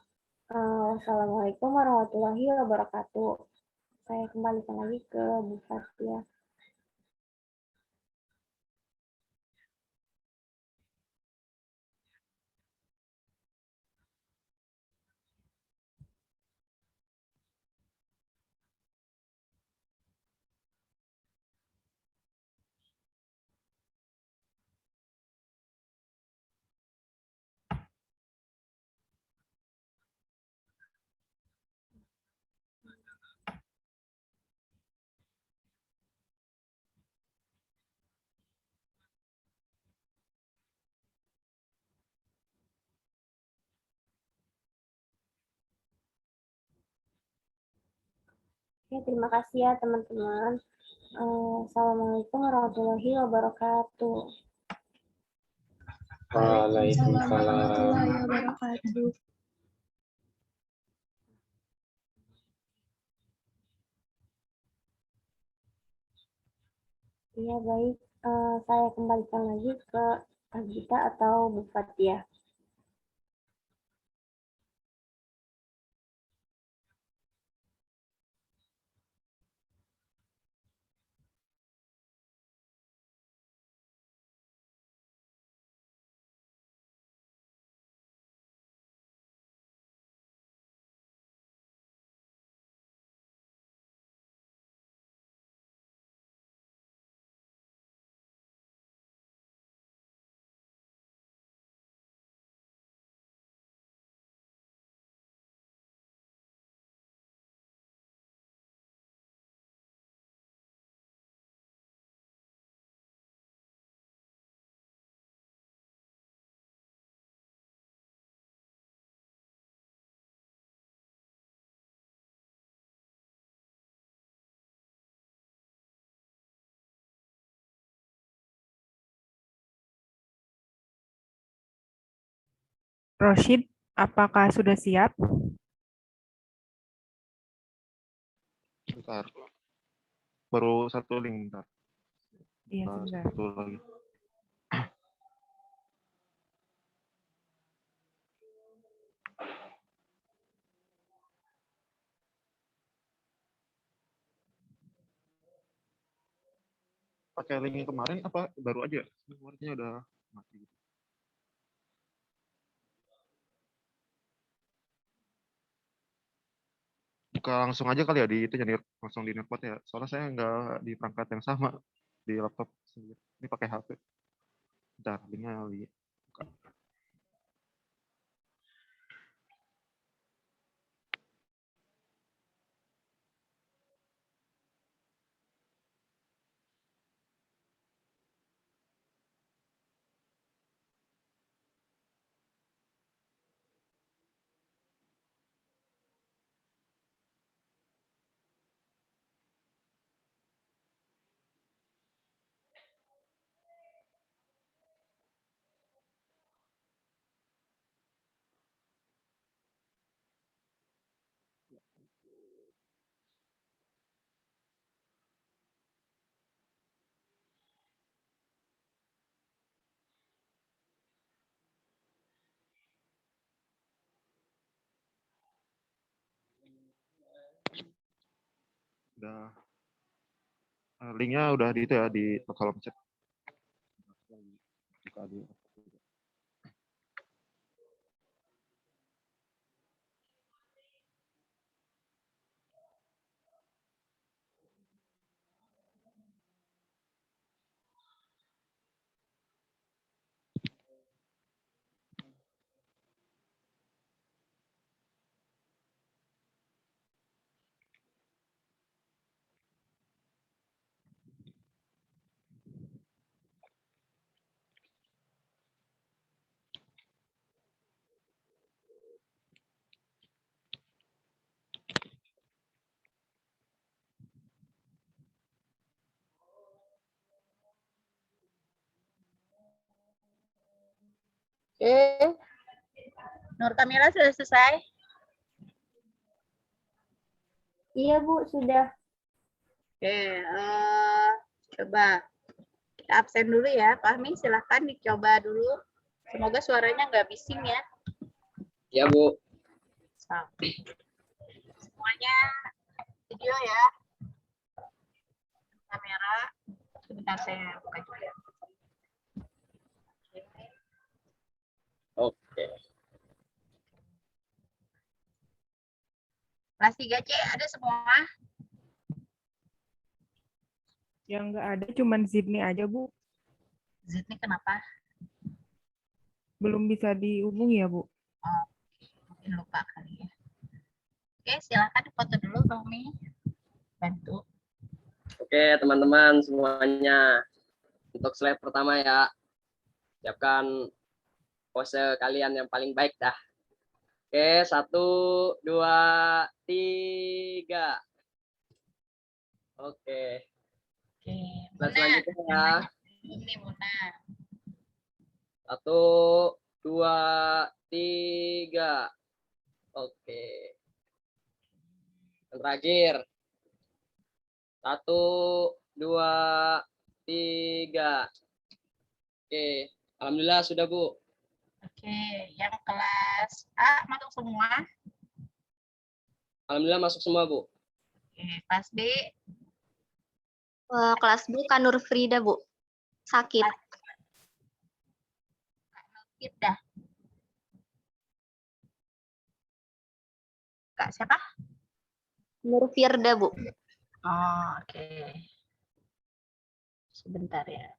Wassalamualaikum warahmatullahi wabarakatuh. Saya kembalikan lagi ke Bu Fatia. Oke, terima kasih ya teman-teman. Assalamualaikum warahmatullahi wabarakatuh. Waalaikumsalam. Iya, baik. Saya kembalikan lagi ke Agita atau Bu Fatia. Roshid, apakah sudah siap? Bentar. Baru satu link, bentar. Iya, sebentar. Satu lagi. Pakai link yang kemarin apa baru aja? Kemarinnya udah mati. Buka langsung aja kali ya di itu jadi langsung di netpot ya. Soalnya saya nggak di perangkat yang sama di laptop. Ini pakai HP. Bentar, linknya buka. Udah linknya udah di itu ya di kolom chat. Buka di Oke. Nur Kamila sudah selesai? Iya, Bu, sudah. Oke, coba kita absen dulu ya. Fahmi, silahkan dicoba dulu. Semoga suaranya nggak bising ya. Ya, Bu. Semuanya video ya. Kamera. Sebentar saya buka juga. Oke. Kelas 3C ada semua? Yang nggak ada cuman Sydney aja, Bu. Zidni kenapa? Belum bisa dihubungi ya, Bu. Oh, mungkin lupa kali ya. Oke, silakan foto dulu, Fahmi. Bantu. Oke, teman-teman semuanya. Untuk slide pertama ya. Siapkan pose kalian yang paling baik dah. Oke, 1, 2, 3. Oke. Oke, Slide Muna. selanjutnya ya. Ini Muna. 1, 2, 3. Oke. Yang terakhir. 1, 2, 3. Oke. Alhamdulillah sudah, Bu. Oke, yang kelas A masuk semua. Alhamdulillah masuk semua, Bu. Oke, kelas B. Kelas B Kanur Frida, Bu. Sakit. Kita. Kak siapa? Nur Firda, Bu. Oh, oke. Sebentar ya.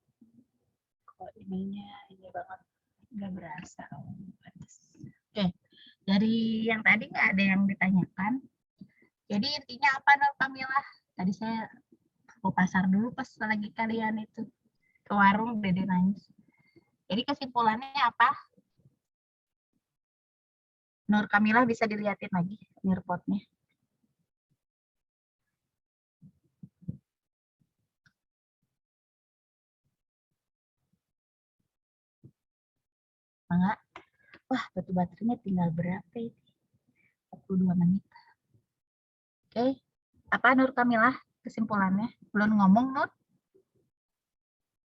Kok ininya ini banget nggak berasa. Oke, dari yang tadi nggak ada yang ditanyakan. Jadi intinya apa, Nur Kamila? Tadi saya ke pasar dulu pas lagi kalian itu ke warung Dede nangis. Jadi kesimpulannya apa? Nur Kamila bisa dilihatin lagi nearpotnya. Enggak? Wah, batu baterainya tinggal berapa ini? 42 menit. Oke. Apa Nur Kamila kesimpulannya? Belum ngomong, Nur?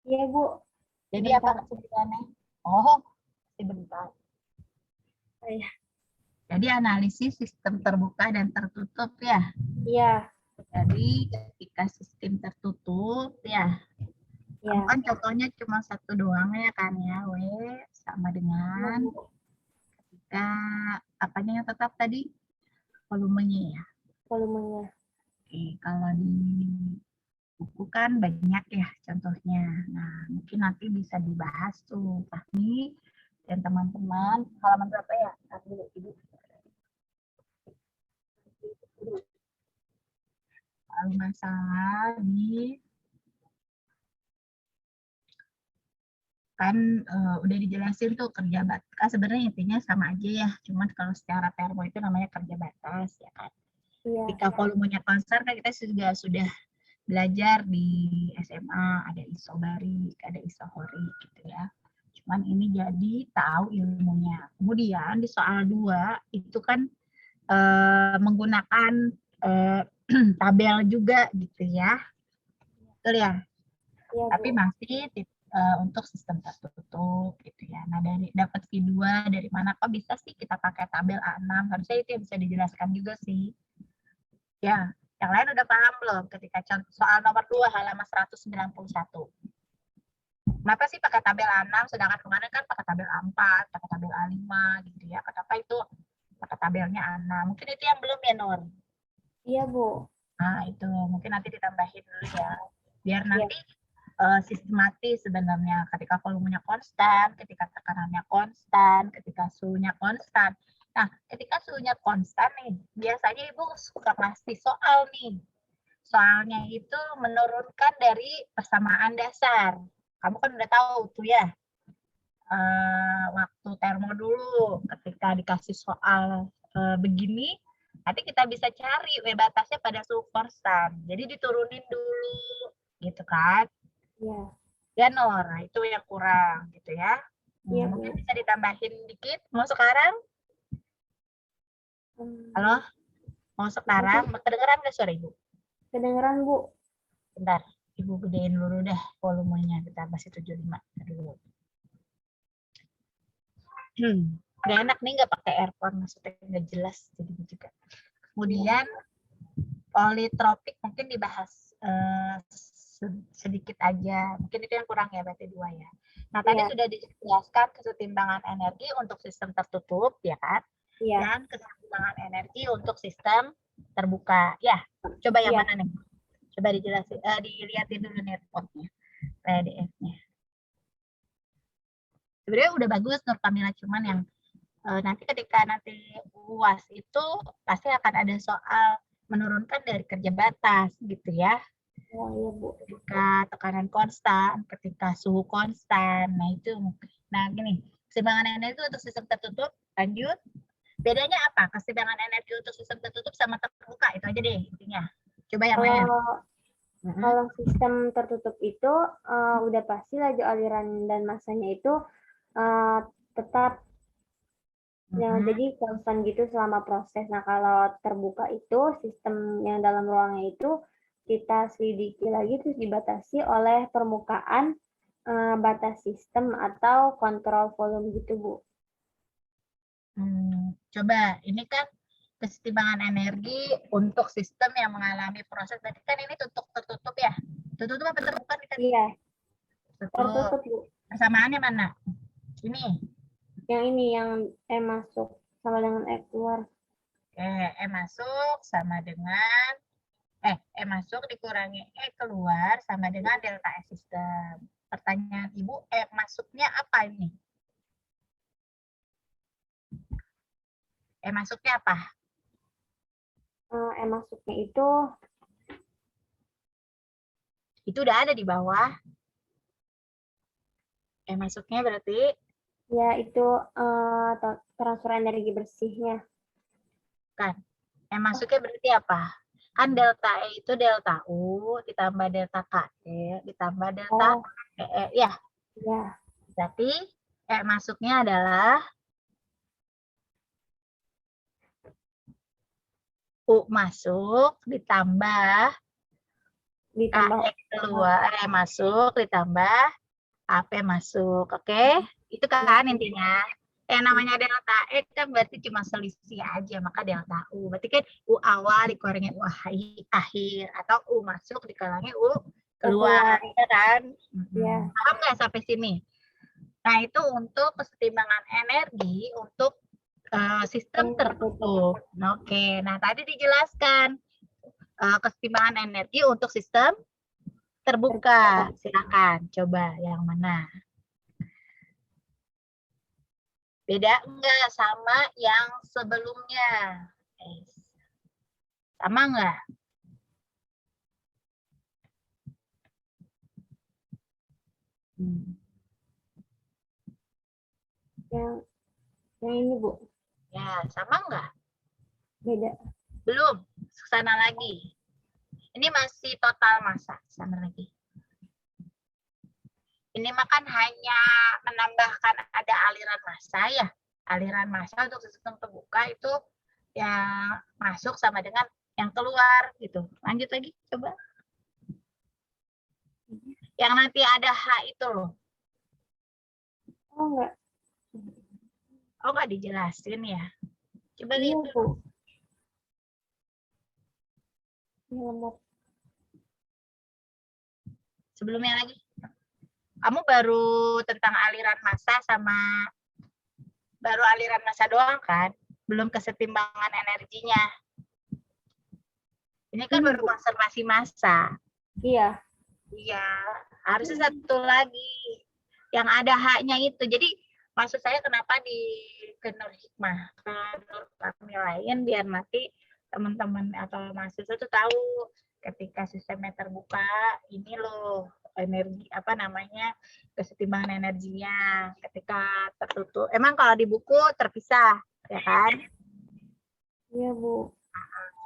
Iya, Bu. Jadi Bentar. apa kesimpulannya? Oh, sebentar. Iya. Jadi analisis sistem terbuka dan tertutup ya. Iya. Jadi ketika sistem tertutup ya. Iya. Kan contohnya cuma satu doang ya kan ya, W sama dengan ketika apanya yang tetap tadi? Volumenya ya. Volumenya. Oke, kalau di buku kan banyak ya contohnya. Nah, mungkin nanti bisa dibahas tuh Fahmi dan teman-teman. Halaman berapa ya? Dulu, Ibu. Kalau masalah di kan udah dijelasin tuh kerja batas, sebenarnya intinya sama aja ya, cuman kalau secara termo itu namanya kerja batas ya kan. Iya. Ketika volumenya konstan kan kita sudah belajar di SMA, ada isobarik, ada isohorik gitu ya. Cuman ini jadi tahu ilmunya. Kemudian di soal 2 itu kan menggunakan tabel juga gitu ya. Betul ya? Iya, Tapi Bu. masih untuk sistem tertutup gitu ya. Nah, dari dapat V2 dari mana kok bisa sih kita pakai tabel A6? Harusnya itu yang bisa dijelaskan juga sih. Ya, yang lain udah paham belum ketika soal nomor 2 halaman 191. Kenapa sih pakai tabel A6 sedangkan kemarin kan pakai tabel A4, pakai tabel A5 gitu ya. Kenapa itu pakai tabelnya A6? Mungkin itu yang belum ya, Nur? Iya, Bu. Nah, itu mungkin nanti ditambahin dulu ya. Biar nanti sistematis sebenarnya ketika volumenya konstan, ketika tekanannya konstan, ketika suhunya konstan. Nah, ketika suhunya konstan nih, biasanya Ibu suka ngasih soal nih. Soalnya itu menurunkan dari persamaan dasar. Kamu kan udah tahu tuh ya. Waktu termo dulu, ketika dikasih soal begini, nanti kita bisa cari W batasnya pada suhu konstan. Jadi diturunin dulu, gitu kan? Iya. Ya, Nor, itu yang kurang gitu ya. Iya, Bu. Mungkin bisa ditambahin dikit. Mau sekarang? Halo? Mau sekarang? Kedengeran nggak suara Ibu? Kedengeran, Bu. Bentar, Ibu gedein dulu deh volumenya. Bentar, masih 75. Bentar dulu. Nggak enak nih nggak pakai earphone, maksudnya nggak jelas. Jadi juga. Kemudian politropik mungkin dibahas sedikit aja. Mungkin itu yang kurang ya, berarti 2 ya. Nah, tadi Iya. sudah dijelaskan kesetimbangan energi untuk sistem tertutup, ya kan? Iya. Dan kesetimbangan energi untuk sistem terbuka. Ya, coba yang Iya. mana nih? Coba dijelasin, dilihatin dulu nih repotnya, PDF-nya. Sebenarnya udah bagus Nur Kamila, cuman yang nanti ketika UAS itu pasti akan ada soal menurunkan dari kerja batas gitu ya. Oh, iya, Bu. Ketika tekanan konstan, ketika suhu konstan. Nah, itu. Nah, gini, keseimbangan energi untuk sistem tertutup, lanjut. Bedanya apa? Keseimbangan energi untuk sistem tertutup sama terbuka, itu aja deh intinya. Coba yang lain. Kalau sistem tertutup itu udah pasti laju aliran dan masanya itu tetap jadi konstan gitu selama proses. Nah, kalau terbuka itu sistem yang dalam ruangnya itu kita selidiki lagi terus dibatasi oleh permukaan batas sistem atau kontrol volume gitu, Bu. Coba, ini kan kesetimbangan energi untuk sistem yang mengalami proses. Berarti kan ini tertutup ya? Tertutup apa terbuka nih tadi? Iya, Tertutup. Bu. Persamaannya mana? Ini. Yang ini yang masuk sama dengan keluar. Oke, masuk sama dengan masuk dikurangi keluar sama dengan delta S sistem. Pertanyaan Ibu, masuknya apa ini? Masuknya apa? Masuknya itu udah ada di bawah. Masuknya berarti ya itu transfer energi bersihnya. Kan. Masuknya berarti apa? Kan delta E itu delta U ditambah delta KE ditambah delta ya. Ya. Berarti masuknya adalah U masuk ditambah KE keluar, masuk ditambah AP masuk. Oke? Itu kan intinya. Yang namanya delta E kan berarti cuma selisih aja, maka delta U. Berarti kan U awal dikurangi U akhir, atau U masuk dikurangi U keluar, ya kan? Ya. Paham nggak sampai sini? Nah, itu untuk kesetimbangan energi untuk sistem tertutup. Oke, nah tadi dijelaskan kesetimbangan energi untuk sistem terbuka. Silakan, coba yang mana? Beda enggak sama yang sebelumnya? Sama enggak? Yang ini, Bu. Ya, sama enggak? Beda. Belum, sana lagi. Ini masih total massa, sana lagi. Ini makan hanya menambahkan ada aliran massa ya. Aliran massa untuk sistem terbuka itu yang masuk sama dengan yang keluar gitu. Lanjut lagi, coba. Yang nanti ada H itu loh. Oh, enggak. Oh, enggak dijelasin ya. Coba Iya, lihat. Bu. Sebelumnya lagi. Kamu baru tentang aliran massa sama baru aliran massa doang kan? Belum kesetimbangan energinya. Ini kan baru konservasi massa. Iya. Iya, harusnya satu lagi. Yang ada H-nya itu. Jadi maksud saya kenapa di ke Nur Hikmah, ke Nur Kamil biar nanti teman-teman atau mahasiswa itu tahu ketika sistemnya terbuka ini loh energi apa namanya kesetimbangan energinya. Ketika tertutup emang kalau di buku terpisah ya kan? Iya, Bu.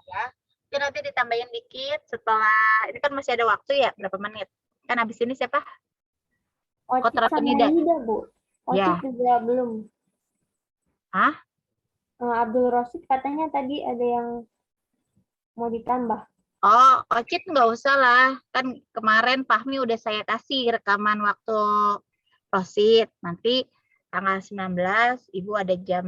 Ya, itu nanti ditambahin dikit setelah ini kan masih ada waktu ya berapa menit kan habis ini siapa? Ocit sama Nida, Bu. Rosid juga belum. Hah? Abdul Rosid katanya tadi ada yang mau ditambah. Oh, Ocit nggak usah lah. Kan kemarin Fahmi udah saya kasih rekaman waktu Rosid. Nanti tanggal 19 Ibu ada jam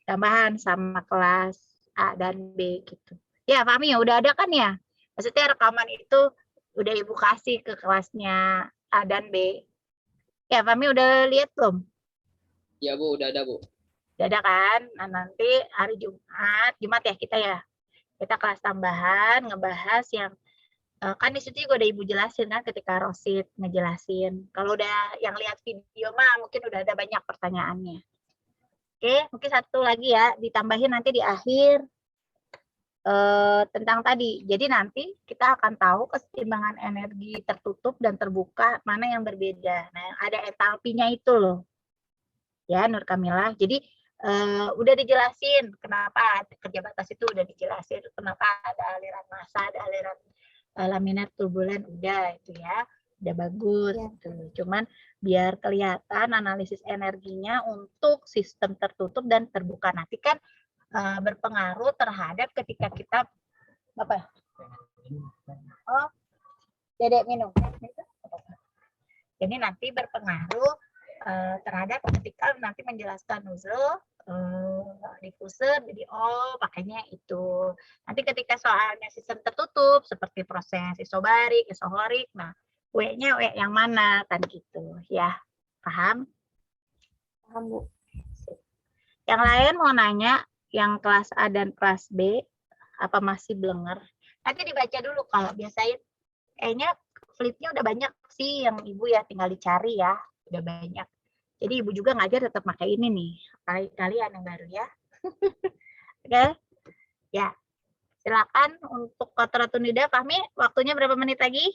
tambahan sama kelas A dan B gitu. Ya, Fahmi udah ada kan ya? Maksudnya rekaman itu udah Ibu kasih ke kelasnya A dan B. Ya, Fahmi udah lihat belum? Ya Bu, udah ada Bu. Udah ada kan? Nah, nanti hari Jumat ya kita ya. Kita kelas tambahan ngebahas yang kan di situ juga udah Ibu jelasin kan ketika Rosid ngejelasin. Kalau udah yang lihat video mah mungkin udah ada banyak pertanyaannya. Oke, mungkin satu lagi ya, ditambahin nanti di akhir tentang tadi. Jadi nanti kita akan tahu keseimbangan energi tertutup dan terbuka mana yang berbeda. Nah, ada entalpinya itu loh. Ya, Nur Kamilah. Jadi udah dijelasin kenapa kerja batas itu udah dijelasin kenapa ada aliran massa, ada aliran laminar turbulen udah itu ya. Udah bagus gitu. Cuman biar kelihatan analisis energinya untuk sistem tertutup dan terbuka nanti kan berpengaruh terhadap ketika kita apa? Oh, Dedek minum. Jadi nanti berpengaruh terhadap ketika nanti menjelaskan nuzul diffuser, jadi pakainya itu. Nanti ketika soalnya sistem tertutup seperti proses isobarik, isohorik, nah W-nya W yang mana kan gitu ya. Paham? Paham, Bu. Yang lain mau nanya yang kelas A dan kelas B apa masih blenger? Nanti dibaca dulu kalau biasain. Kayaknya flipnya udah banyak sih yang Ibu ya, tinggal dicari ya. Udah banyak. Jadi Ibu juga ngajar tetap pakai ini nih. Kalian yang baru ya. Oke. Ya. Silakan untuk Qatratul Nida. Fahmi, waktunya berapa menit lagi?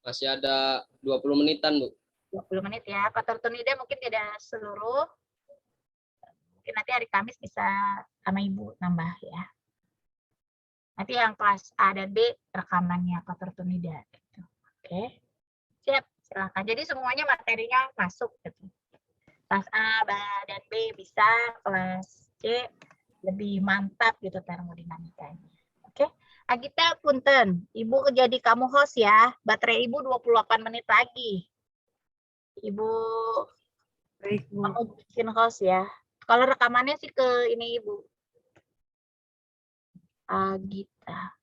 Masih ada 20 menitan Bu. 20 menit ya. Qatratul Nida mungkin tidak seluruh. Mungkin nanti hari Kamis bisa sama Ibu nambah ya. Nanti yang kelas A dan B rekamannya Qatratul Nida. Gitu. Oke. Siap, silakan. Jadi semuanya materinya masuk gitu. Kelas A dan B bisa, kelas C lebih mantap gitu termodinamikanya. Oke. Agita punten, Ibu jadi kamu host ya. Baterai Ibu 28 menit lagi. Ibu Baik, Bu. kamu bikin host ya. Kalau rekamannya sih ke ini Ibu. Agita.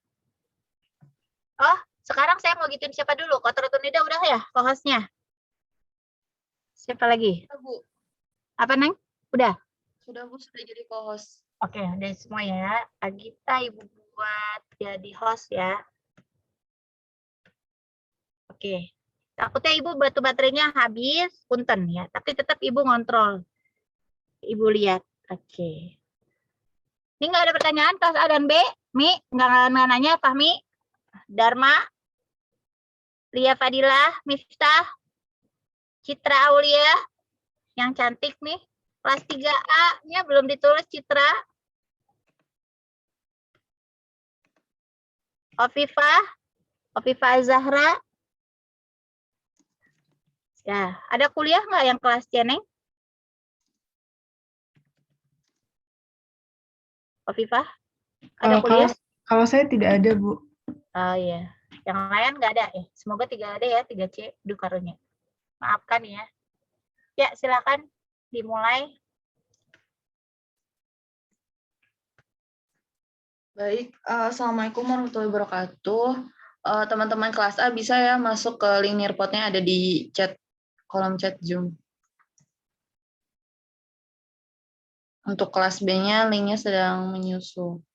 Oh, sekarang saya mau gituin siapa dulu? Qatratul Nida udah ya co-hostnya? Siapa lagi? Bu, Apa, Neng? Udah? sudah Bu, sudah jadi co-host. Oke, udah semua ya. Agita Ibu buat jadi host ya. Oke. Takutnya Ibu batu baterainya habis, punten ya. Tapi tetap Ibu ngontrol. Ibu lihat. Oke. Ini nggak ada pertanyaan kelas A dan B? Mi, nggak nanya, Fahmi? Dharma? Lia Fadilah? Miftah? Citra Aulia? Yang cantik nih. Kelas 3A-nya belum ditulis Citra. Ofifah Zahra. Ya, ada kuliah nggak yang kelas C, Neng? Ofifah? Ada kuliah? Kalau saya tidak ada, Bu. Oh iya. Yang lain nggak ada ya? Semoga 3 ada ya, 3C. Duh karunya. Maafkan ya. Ya, silakan dimulai. Baik, Assalamualaikum warahmatullahi wabarakatuh. Teman-teman kelas A bisa ya masuk ke link Nearpod-nya ada di chat, kolom chat Zoom. Untuk kelas B-nya linknya sedang menyusul.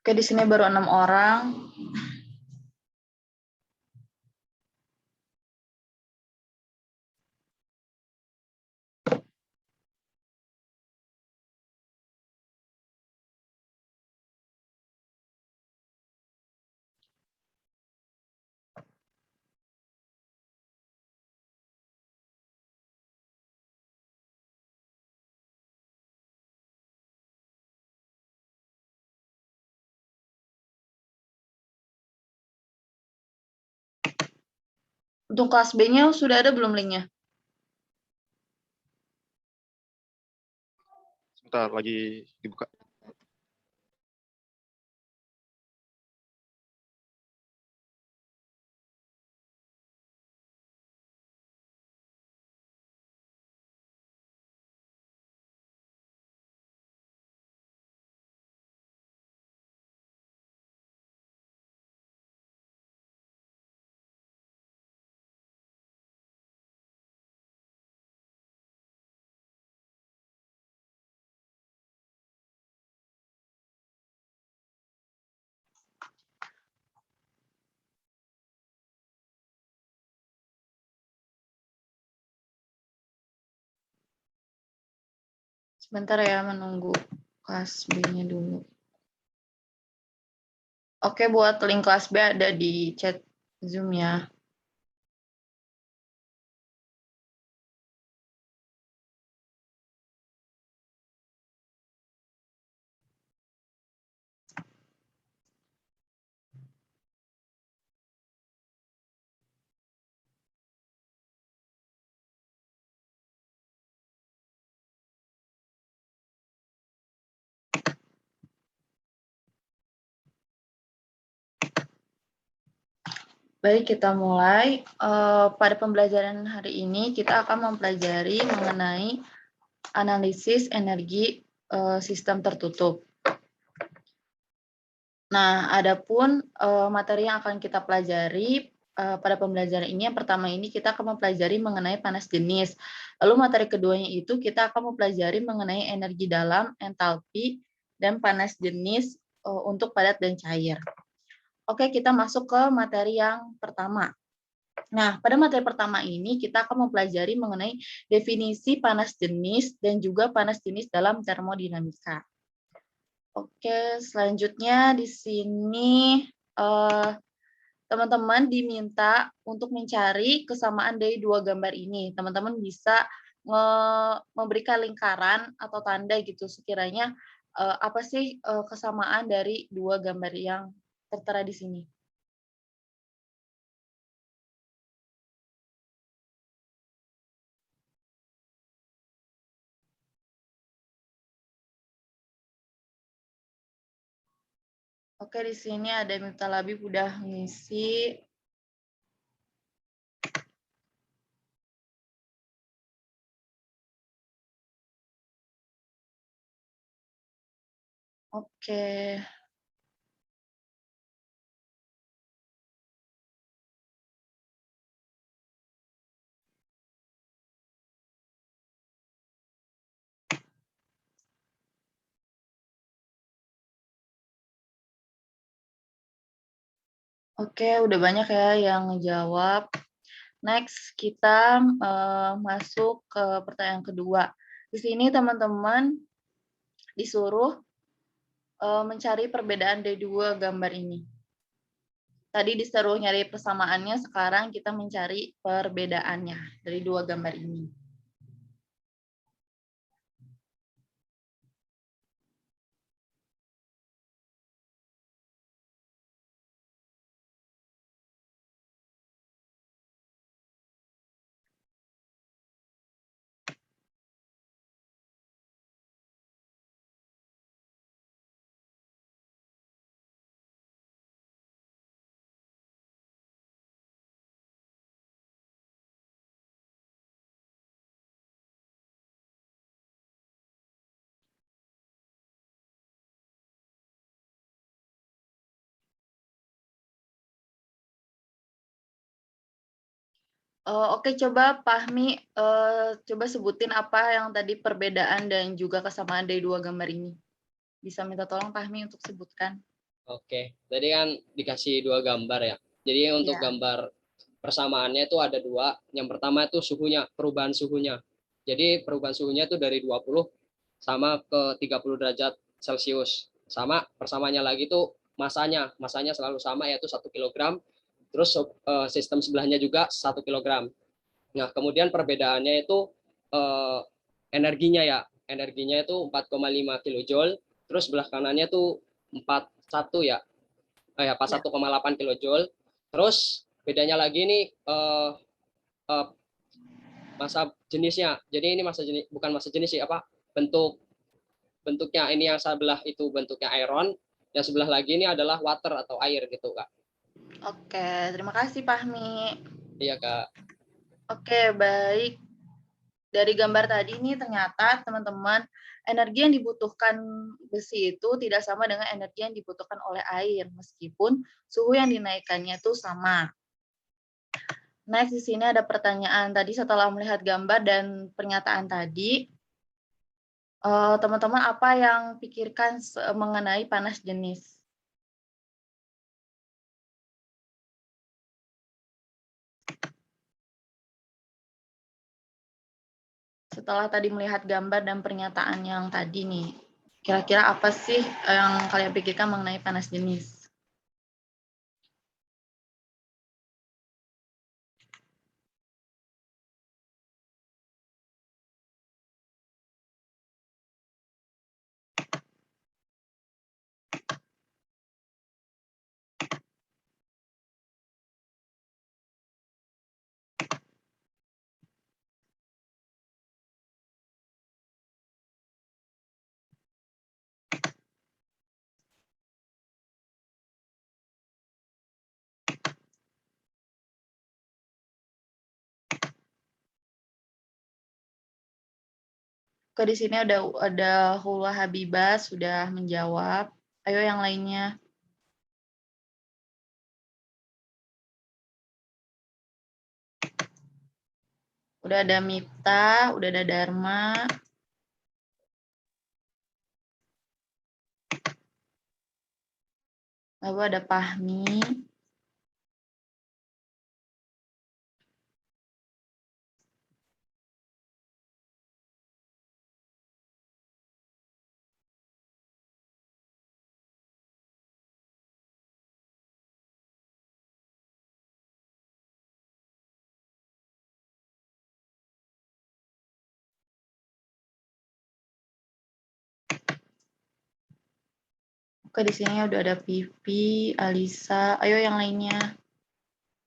Oke, di sini baru 6 orang. Untuk kelas B-nya sudah ada belum linknya? Sebentar lagi dibuka. Sebentar ya, menunggu kelas B-nya dulu. Oke, buat link kelas B ada di chat Zoom ya. Baik, kita mulai. Pada pembelajaran hari ini kita akan mempelajari mengenai analisis energi sistem tertutup. Nah, adapun materi yang akan kita pelajari pada pembelajaran ini, yang pertama ini kita akan mempelajari mengenai panas jenis. Lalu materi keduanya itu kita akan mempelajari mengenai energi dalam, entalpi, dan panas jenis untuk padat dan cair. Oke, kita masuk ke materi yang pertama. Nah, pada materi pertama ini kita akan mempelajari mengenai definisi panas jenis dan juga panas jenis dalam termodinamika. Oke, selanjutnya di sini teman-teman diminta untuk mencari kesamaan dari dua gambar ini. Teman-teman bisa memberikan lingkaran atau tanda gitu sekiranya apa sih kesamaan dari dua gambar yang tertera di sini. Oke, di sini ada Miftah Labib udah ngisi. Oke. Oke, udah banyak ya yang ngejawab. Next, kita masuk ke pertanyaan kedua. Di sini teman-teman disuruh mencari perbedaan dari dua gambar ini. Tadi disuruh nyari persamaannya, sekarang kita mencari perbedaannya dari dua gambar ini. Oke, coba Fahmi, coba sebutin apa yang tadi perbedaan dan juga kesamaan dari dua gambar ini. Bisa minta tolong Fahmi untuk sebutkan. Oke, tadi kan dikasih dua gambar ya. Jadi untuk gambar persamaannya itu ada dua. Yang pertama itu suhunya, perubahan suhunya. Jadi perubahan suhunya itu dari 20 sama ke 30 derajat Celcius. Sama persamaannya lagi itu masanya. Masanya selalu sama yaitu 1 kg. Terus sistem sebelahnya juga 1 kg. Nah, kemudian perbedaannya itu energinya ya. Energinya itu 4,5 kilojoule. Terus belah kanannya tuh 41 ya. 41,8 kilojoule. Terus bedanya lagi nih masa jenisnya. Jadi ini masa jenis, bukan masa jenis sih, apa bentuknya. Ini yang sebelah itu bentuknya iron, yang sebelah lagi ini adalah water atau air gitu Kak. Oke, terima kasih Fahmi. Iya Kak. Oke, baik. Dari gambar tadi ini ternyata teman-teman energi yang dibutuhkan besi itu tidak sama dengan energi yang dibutuhkan oleh air meskipun suhu yang dinaikkannya itu sama. Next di sini ada pertanyaan tadi setelah melihat gambar dan pernyataan tadi, teman-teman apa yang pikirkan mengenai panas jenis? Setelah tadi melihat gambar dan pernyataan yang tadi nih, kira-kira apa sih yang kalian pikirkan mengenai panas jenis? Oke, di sini ada Hulwa Habibah sudah menjawab. Ayo yang lainnya. Udah ada Mifta, udah ada Dharma. Lalu ada Fahmi. Oke, di sini udah ada Pipi, Alisa. Ayo yang lainnya.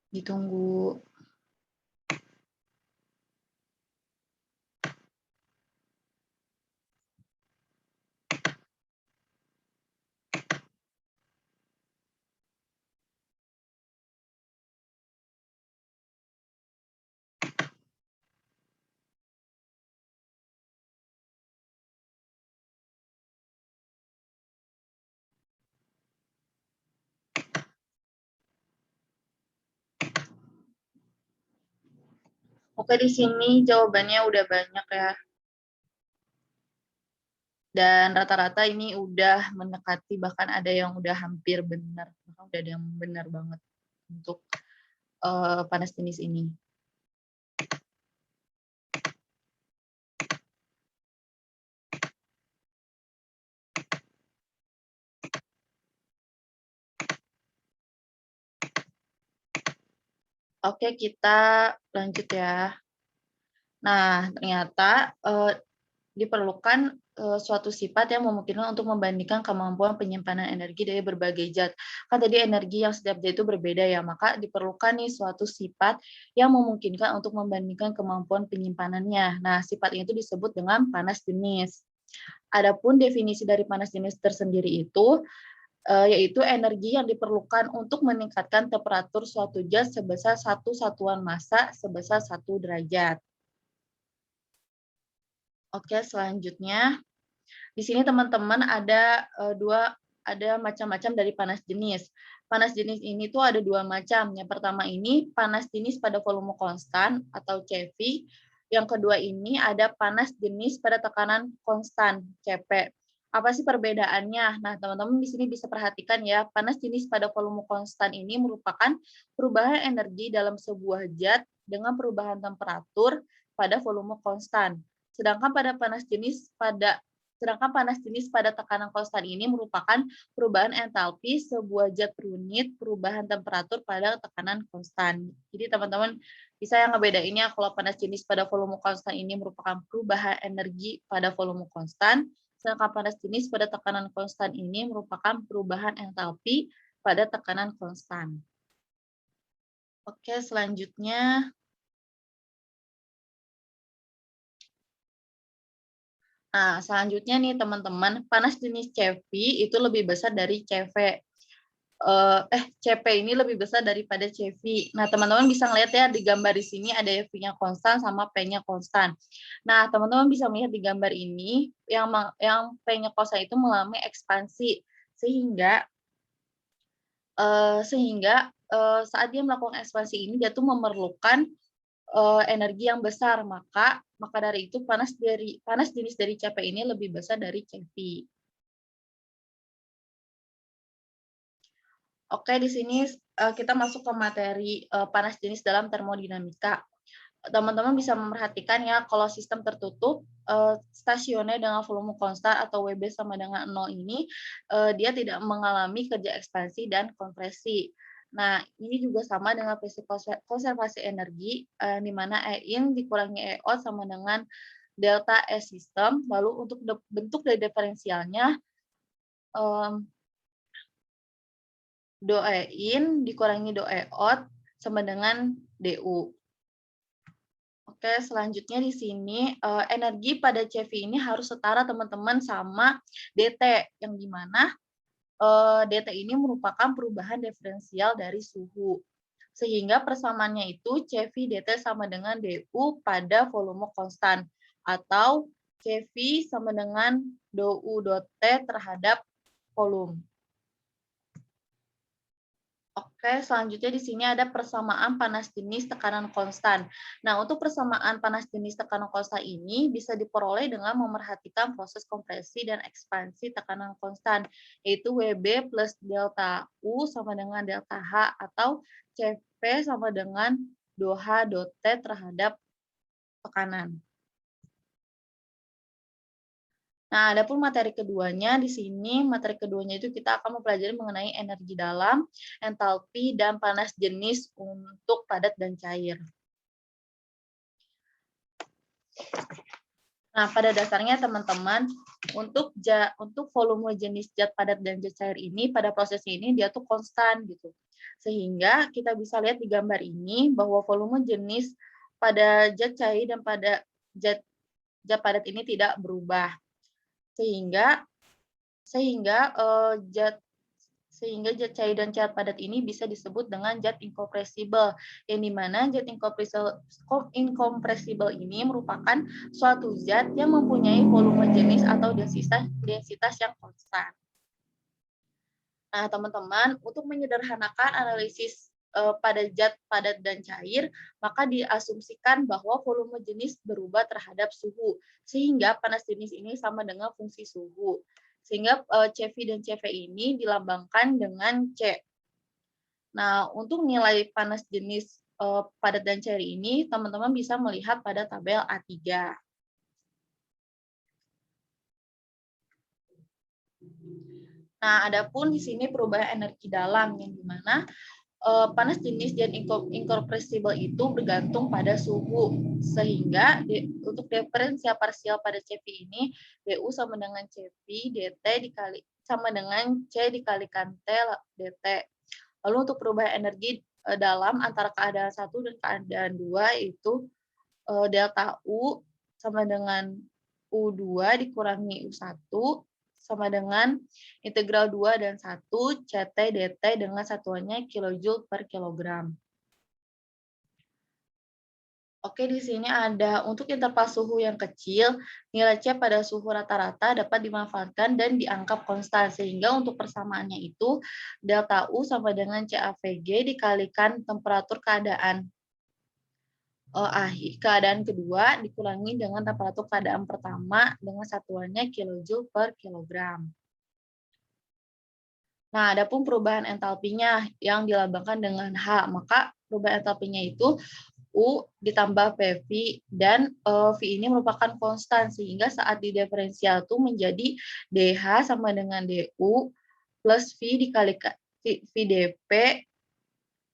Ditunggu. Oke, di sini jawabannya udah banyak ya. Dan rata-rata ini udah mendekati, bahkan ada yang udah hampir benar. Bahkan udah ada yang benar banget untuk panas jenis ini. Oke, kita lanjut ya. Nah, ternyata diperlukan suatu sifat yang memungkinkan untuk membandingkan kemampuan penyimpanan energi dari berbagai zat. Kan tadi energi yang setiap zat itu berbeda ya, maka diperlukan nih suatu sifat yang memungkinkan untuk membandingkan kemampuan penyimpanannya. Nah, sifat itu disebut dengan panas jenis. Adapun definisi dari panas jenis tersendiri itu yaitu energi yang diperlukan untuk meningkatkan temperatur suatu zat sebesar satu satuan massa sebesar 1 derajat. Oke, selanjutnya di sini teman-teman ada ada macam-macam dari panas jenis. Panas jenis ini tuh ada 2 macam. Yang pertama ini panas jenis pada volume konstan atau CV. Yang kedua ini ada panas jenis pada tekanan konstan CP. Apa sih perbedaannya? Nah, teman-teman di sini bisa perhatikan ya, panas jenis pada volume konstan ini merupakan perubahan energi dalam sebuah zat dengan perubahan temperatur pada volume konstan. Sedangkan panas jenis pada tekanan konstan ini merupakan perubahan entalpi sebuah zat per unit perubahan temperatur pada tekanan konstan. Jadi teman-teman bisa yang ngebedainnya kalau panas jenis pada volume konstan ini merupakan perubahan energi pada volume konstan, sedangkan panas jenis pada tekanan konstan ini merupakan perubahan entalpi pada tekanan konstan. Oke, selanjutnya. Nah, selanjutnya nih teman-teman, panas jenis CV itu lebih besar dari CV. CP ini lebih besar daripada CV. Nah, teman-teman bisa ngeliat ya di gambar di sini ada V-nya konstan sama P-nya konstan. Nah, teman-teman bisa melihat di gambar ini yang P-nya konstan itu mengalami ekspansi sehingga saat dia melakukan ekspansi ini dia tuh memerlukan energi yang besar, maka dari itu panas jenis dari CP ini lebih besar dari CV. Oke, di sini kita masuk ke materi panas jenis dalam termodinamika. Teman-teman bisa memperhatikan ya, kalau sistem tertutup, stasioner dengan volume konstan atau WB sama dengan 0 ini, dia tidak mengalami kerja ekspansi dan kompresi. Nah, ini juga sama dengan prinsip konservasi energi, di mana E in dikurangi E out sama dengan delta S sistem. Lalu untuk bentuk dari diferensialnya, do E in dikurangi do E out sama dengan DU. Oke, selanjutnya di sini energi pada CV ini harus setara teman-teman sama DT, yang dimana DT ini merupakan perubahan diferensial dari suhu. Sehingga persamaannya itu CV DT sama dengan DU pada volume konstan, atau CV sama dengan DU dot T terhadap volume. Oke, selanjutnya di sini ada persamaan panas jenis tekanan konstan. Nah, untuk persamaan panas jenis tekanan konstan ini bisa diperoleh dengan memerhatikan proses kompresi dan ekspansi tekanan konstan, yaitu WB plus delta U sama dengan delta H, atau CV sama dengan DOH dot T terhadap tekanan. Nah, adapun materi keduanya di sini, materi keduanya itu kita akan mempelajari mengenai energi dalam, entalpi, dan panas jenis untuk padat dan cair. Nah, pada dasarnya teman-teman, untuk volume jenis zat padat dan zat cair ini, pada proses ini dia tuh konstan gitu. Sehingga kita bisa lihat di gambar ini bahwa volume jenis pada zat cair dan pada zat padat ini tidak berubah. Sehingga zat cair dan zat padat ini bisa disebut dengan zat incompressible, yang dimana zat incompressible ini merupakan suatu zat yang mempunyai volume jenis atau densitas yang konstan. Nah, teman-teman, untuk menyederhanakan analisis pada zat padat dan cair, maka diasumsikan bahwa volume jenis berubah terhadap suhu, sehingga panas jenis ini sama dengan fungsi suhu. Sehingga CV dan CV ini dilambangkan dengan C. Nah, untuk nilai panas jenis padat dan cair ini, teman-teman bisa melihat pada tabel A3. Nah, adapun di sini perubahan energi dalam, yang dimana panas jenis dan incompressible itu bergantung pada suhu, sehingga untuk diferensial parsial pada CV ini DU sama dengan CV DT sama dengan C dikalikan T DT. Lalu untuk perubahan energi dalam antara keadaan 1 dan keadaan 2 itu delta U sama dengan U2 dikurangi U1 sama dengan integral 2 dan 1 CT DT dengan satuannya kilojoule per kilogram. Oke, di sini ada untuk interval suhu yang kecil, nilai C pada suhu rata-rata dapat dimanfaatkan dan dianggap konstan, sehingga untuk persamaannya itu delta U sama dengan CAVG dikalikan temperatur keadaan keadaan kedua dikurangi dengan temperatur keadaan pertama dengan satuannya kilojoule per kilogram. Nah, adapun perubahan entalpinya yang dilambangkan dengan H, maka perubahan entalpinya itu U ditambah PV, dan V ini merupakan konstan, sehingga saat didiferensial itu menjadi DH sama dengan DU plus V dikalikan VdP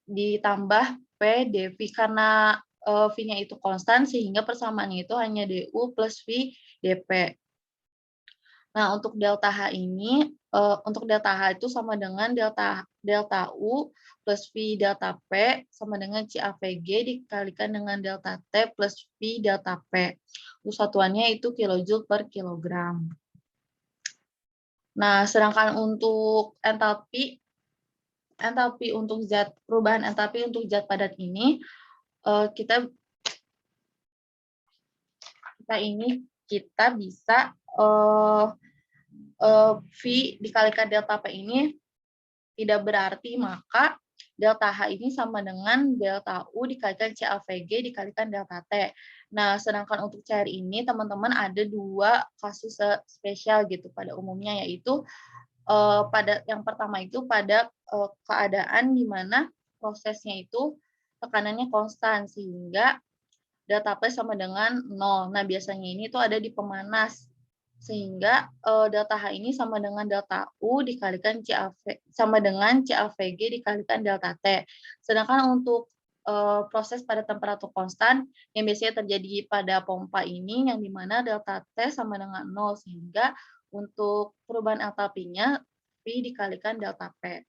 ditambah P dV, karena V-nya itu konstan, sehingga persamaannya itu hanya DU plus V dP. Nah, untuk delta H ini, untuk delta H itu sama dengan delta U plus V delta P sama dengan CAVG dikalikan dengan delta T plus V delta P. Untuk satuannya itu kilojoule per kilogram. Nah, sedangkan untuk entalpi untuk perubahan entalpi untuk zat padat ini, kita bisa V dikalikan delta P ini tidak berarti, maka delta H ini sama dengan delta U dikalikan CAVG dikalikan delta T. Nah, sedangkan untuk cair ini, teman-teman ada 2 kasus spesial gitu pada umumnya, yaitu pada yang pertama itu pada keadaan di mana prosesnya itu tekanannya konstan, sehingga delta P sama dengan 0. Nah, biasanya ini tuh ada di pemanas. Sehingga delta H ini sama dengan delta U dikalikan sama dengan CAVG dikalikan delta T. Sedangkan untuk proses pada temperatur konstan yang biasanya terjadi pada pompa ini yang dimana delta T sama dengan 0, sehingga untuk perubahan entalpinya V dikalikan delta P.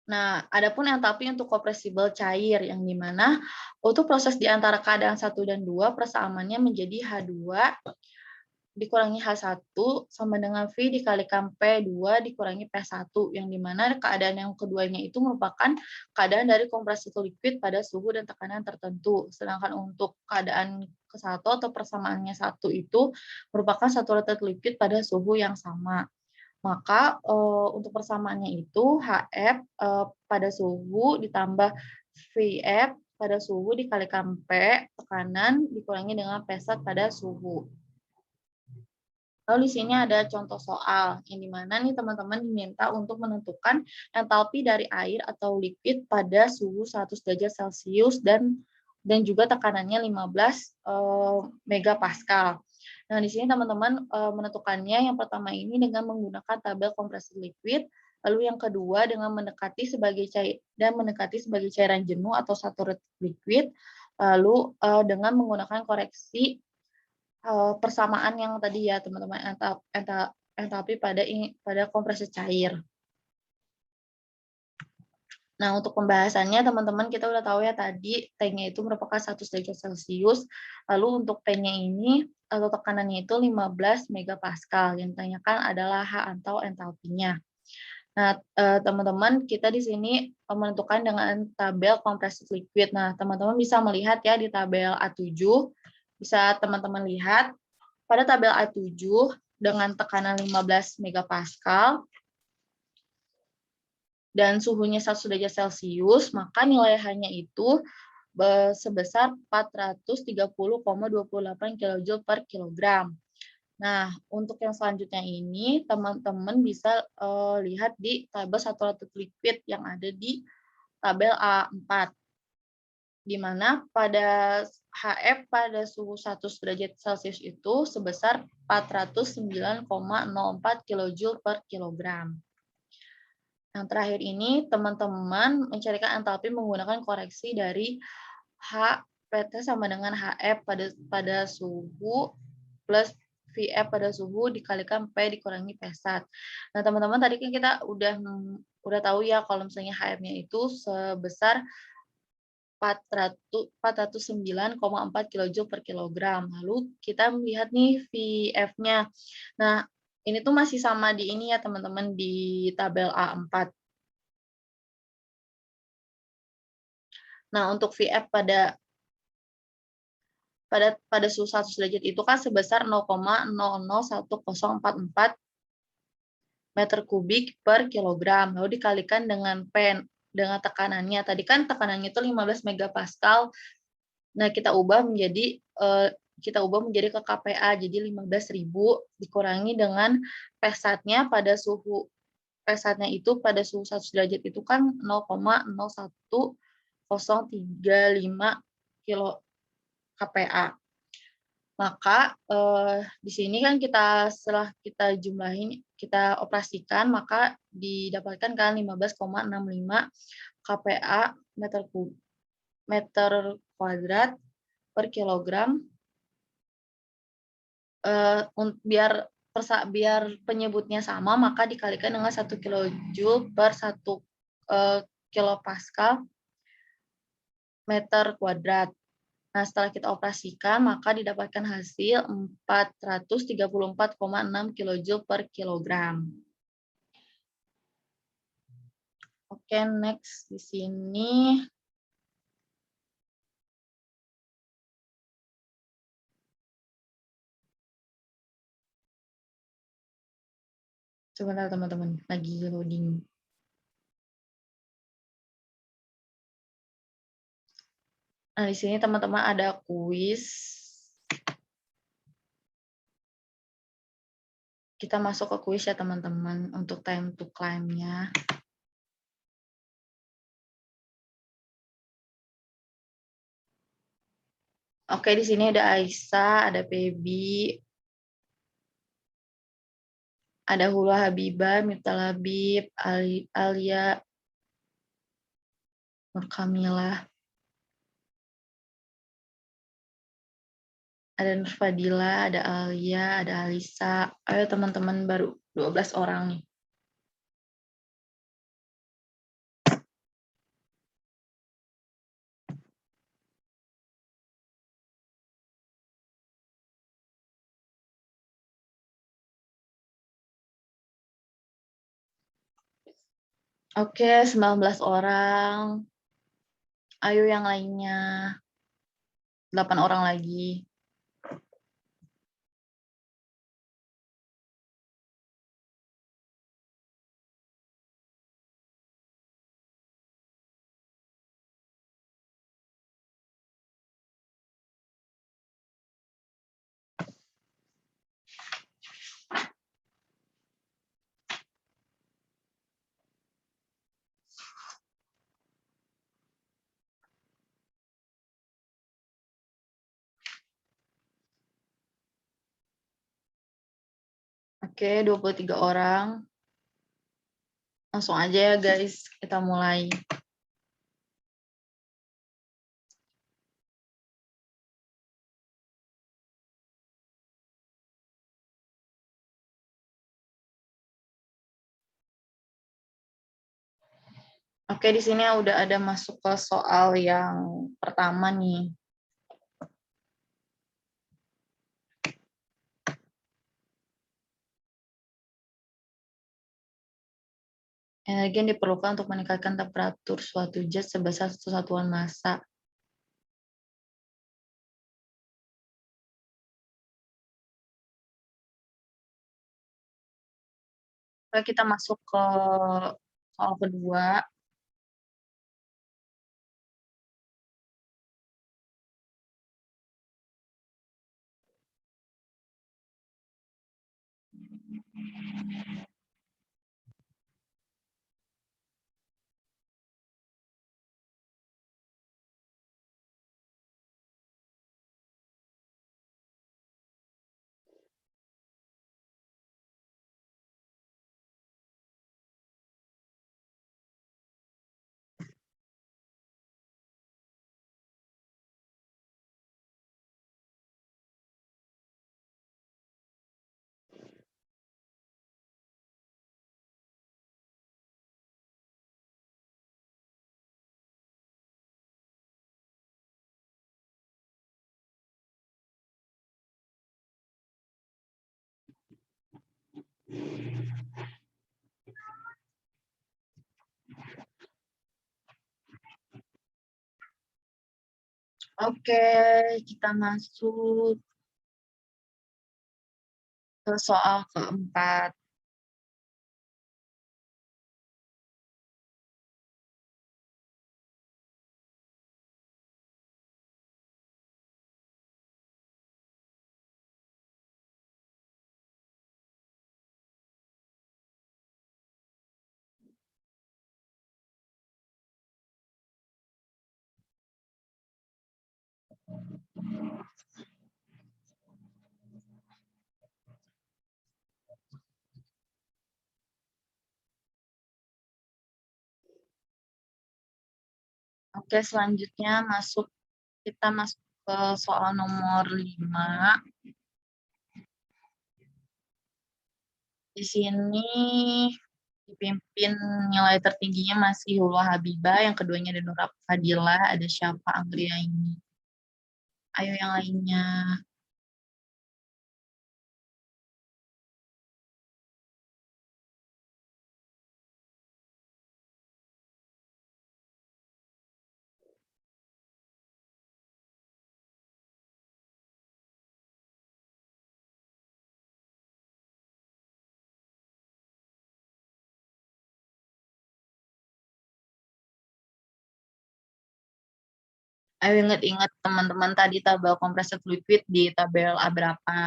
Nah, adapun entalpi untuk kompresibel cair yang dimana untuk proses di antara keadaan 1 dan 2 persamaannya menjadi H2 dikurangi H1 sama dengan V dikalikan P2 dikurangi P1 yang dimana keadaan yang keduanya itu merupakan keadaan dari kompresi liquid pada suhu dan tekanan tertentu. Sedangkan untuk keadaan ke-1 atau persamaannya 1 itu merupakan saturated liquid pada suhu yang sama. Maka untuk persamaannya itu HF pada suhu ditambah VF pada suhu dikalikan P tekanan dikurangi dengan P1 pada suhu. Lalu di sini ada contoh soal yang dimana nih teman-teman diminta untuk menentukan entalpi dari air atau liquid pada suhu 100 derajat Celcius dan juga tekanannya 15 megapascal. Nah, di sini teman-teman menentukannya yang pertama ini dengan menggunakan tabel kompresi liquid, lalu yang kedua dengan mendekati sebagai cairan jenuh atau saturated liquid, lalu dengan menggunakan koreksi persamaan yang tadi ya teman-teman entalpi pada kompresi cair. Nah, untuk pembahasannya teman-teman kita udah tahu ya tadi T-nya itu merupakan 100 derajat Celcius. Lalu untuk P-nya ini atau tekanannya itu 15 megapascal. Yang ditanyakan adalah H atau entalpinya. Nah, teman-teman kita di sini menentukan dengan tabel kompresi liquid. Nah, teman-teman bisa melihat ya di tabel A7, bisa teman-teman lihat pada tabel A7 dengan tekanan 15 megapascal dan suhunya 100 derajat Celcius, maka nilai H-nya itu sebesar 430,28 kJ per kilogram. Nah, untuk yang selanjutnya ini, teman-teman bisa lihat di tabel saturated liquid yang ada di tabel A4. Di mana pada HF pada suhu 100 derajat Celcius itu sebesar 409,04 kJ per kilogram. Yang terakhir ini, teman-teman mencarikan entalpi menggunakan koreksi dari H PT sama dengan HF pada suhu plus VF pada suhu dikalikan P dikurangi P1. Nah, teman-teman tadi kan kita udah tahu ya kalau misalnya HF-nya itu sebesar 409,4 kJ per kilogram. Lalu kita melihat nih VF-nya. Nah, ini tuh masih sama di ini ya teman-teman di tabel A4. Nah, untuk VF pada suhu 100 derajat itu kan sebesar 0,001044 meter kubik per kilogram. Lalu dikalikan dengan P dengan tekanannya. Tadi kan tekanannya itu 15 megapascal. Nah, kita ubah menjadi ke KPA, jadi 15.000 dikurangi dengan P-nya pada suhu P-nya itu pada suhu 100 derajat itu kan 0,01035 kilo KPA. Maka di sini kan setelah kita jumlahin, kita operasikan, maka didapatkan kan 15,65 KPA meter kuadrat per kilogram. Biar penyebutnya sama, maka dikalikan dengan 1 kilojoule per 1 kilopascal meter kuadrat. Nah, setelah kita operasikan, maka didapatkan hasil 434,6 kilojoule per kilogram. Oke, next di sini. Sebentar teman-teman, lagi loading. Nah, di sini teman-teman ada kuis. Kita masuk ke kuis ya teman-teman untuk time to climb-nya. Oke, di sini ada Aisyah, ada Pebi, ada Hula Habibah, Miftal Habib, Alia, Nur Kamilah, ada Nur Fadila, ada Alia, ada Alisa. Ayo teman-teman, baru 12 orang nih. Oke, 19 orang. Ayo yang lainnya. 8 orang lagi. Oke, 23 orang. Langsung aja ya guys, kita mulai. Oke, di sini udah ada masuk ke soal yang pertama nih. Energi yang diperlukan untuk meningkatkan temperatur suatu zat sebesar 1 satuan massa. Oke, kita masuk ke soal kedua. Oke, kita masuk ke soal keempat. Oke, selanjutnya kita masuk ke soal nomor 5. Di sini dipimpin nilai tertingginya masih Hulwa Habibah, yang keduanya ada Nur Fadilah, ada Syafa Anggraini. Ayo yang lainnya. Ayo ingat-ingat teman-teman tadi tabel compressed liquid di tabel A berapa.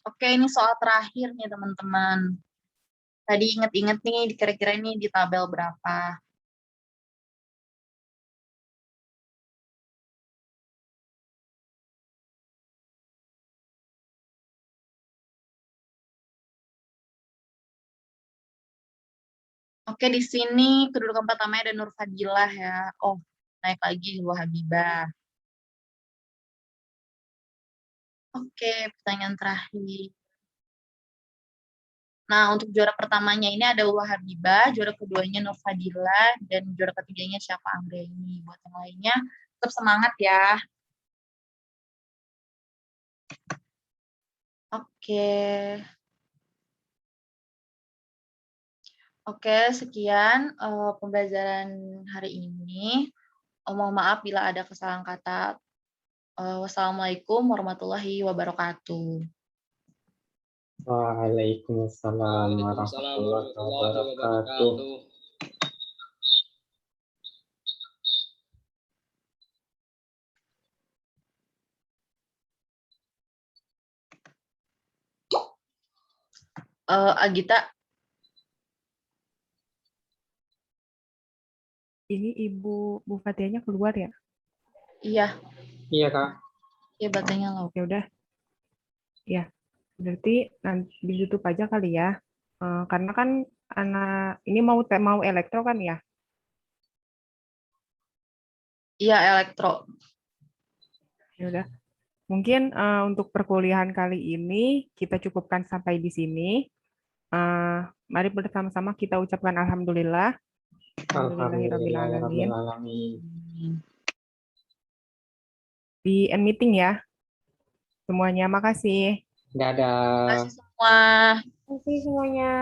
Oke, ini soal terakhir nih teman-teman. Tadi ingat-ingat nih, kira-kira ini di tabel berapa. Oke, di sini kedudukan pertamanya ada Nur Fadilah ya. Oh, naik lagi Hulwa Habibah. Oke, pertanyaan terakhir. Nah, untuk juara pertamanya ini ada Hulwa Habibah, juara keduanya Nur Fadilah, dan juara ketiganya Syafa Anggraini. Buat yang lainnya, tetap semangat ya. Oke. Oke, sekian pembelajaran hari ini. Mohon maaf bila ada kesalahan kata. Wassalamualaikum warahmatullahi wabarakatuh. Waalaikumsalam Waalaikumsalam warahmatullahi warahmatullahi wabarakatuh. wabarakatuh. Agita, Ini Bu Fatihahnya keluar ya? iya, Iya, Kak. iya baterainya low. Ya udah. Ya, berarti nanti ditutup aja kali ya. Karena kan anak ini mau elektro kan ya? Iya, elektro. Ya udah. Mungkin untuk perkuliahan kali ini kita cukupkan sampai di sini. Mari bersama-sama kita ucapkan alhamdulillah. Alhamdulillahirrabbilalamin. Alhamdulillahirrahmanirrahim. Di end meeting ya. Semuanya makasih. Dadah. Terima kasih semua. Terima kasih semuanya.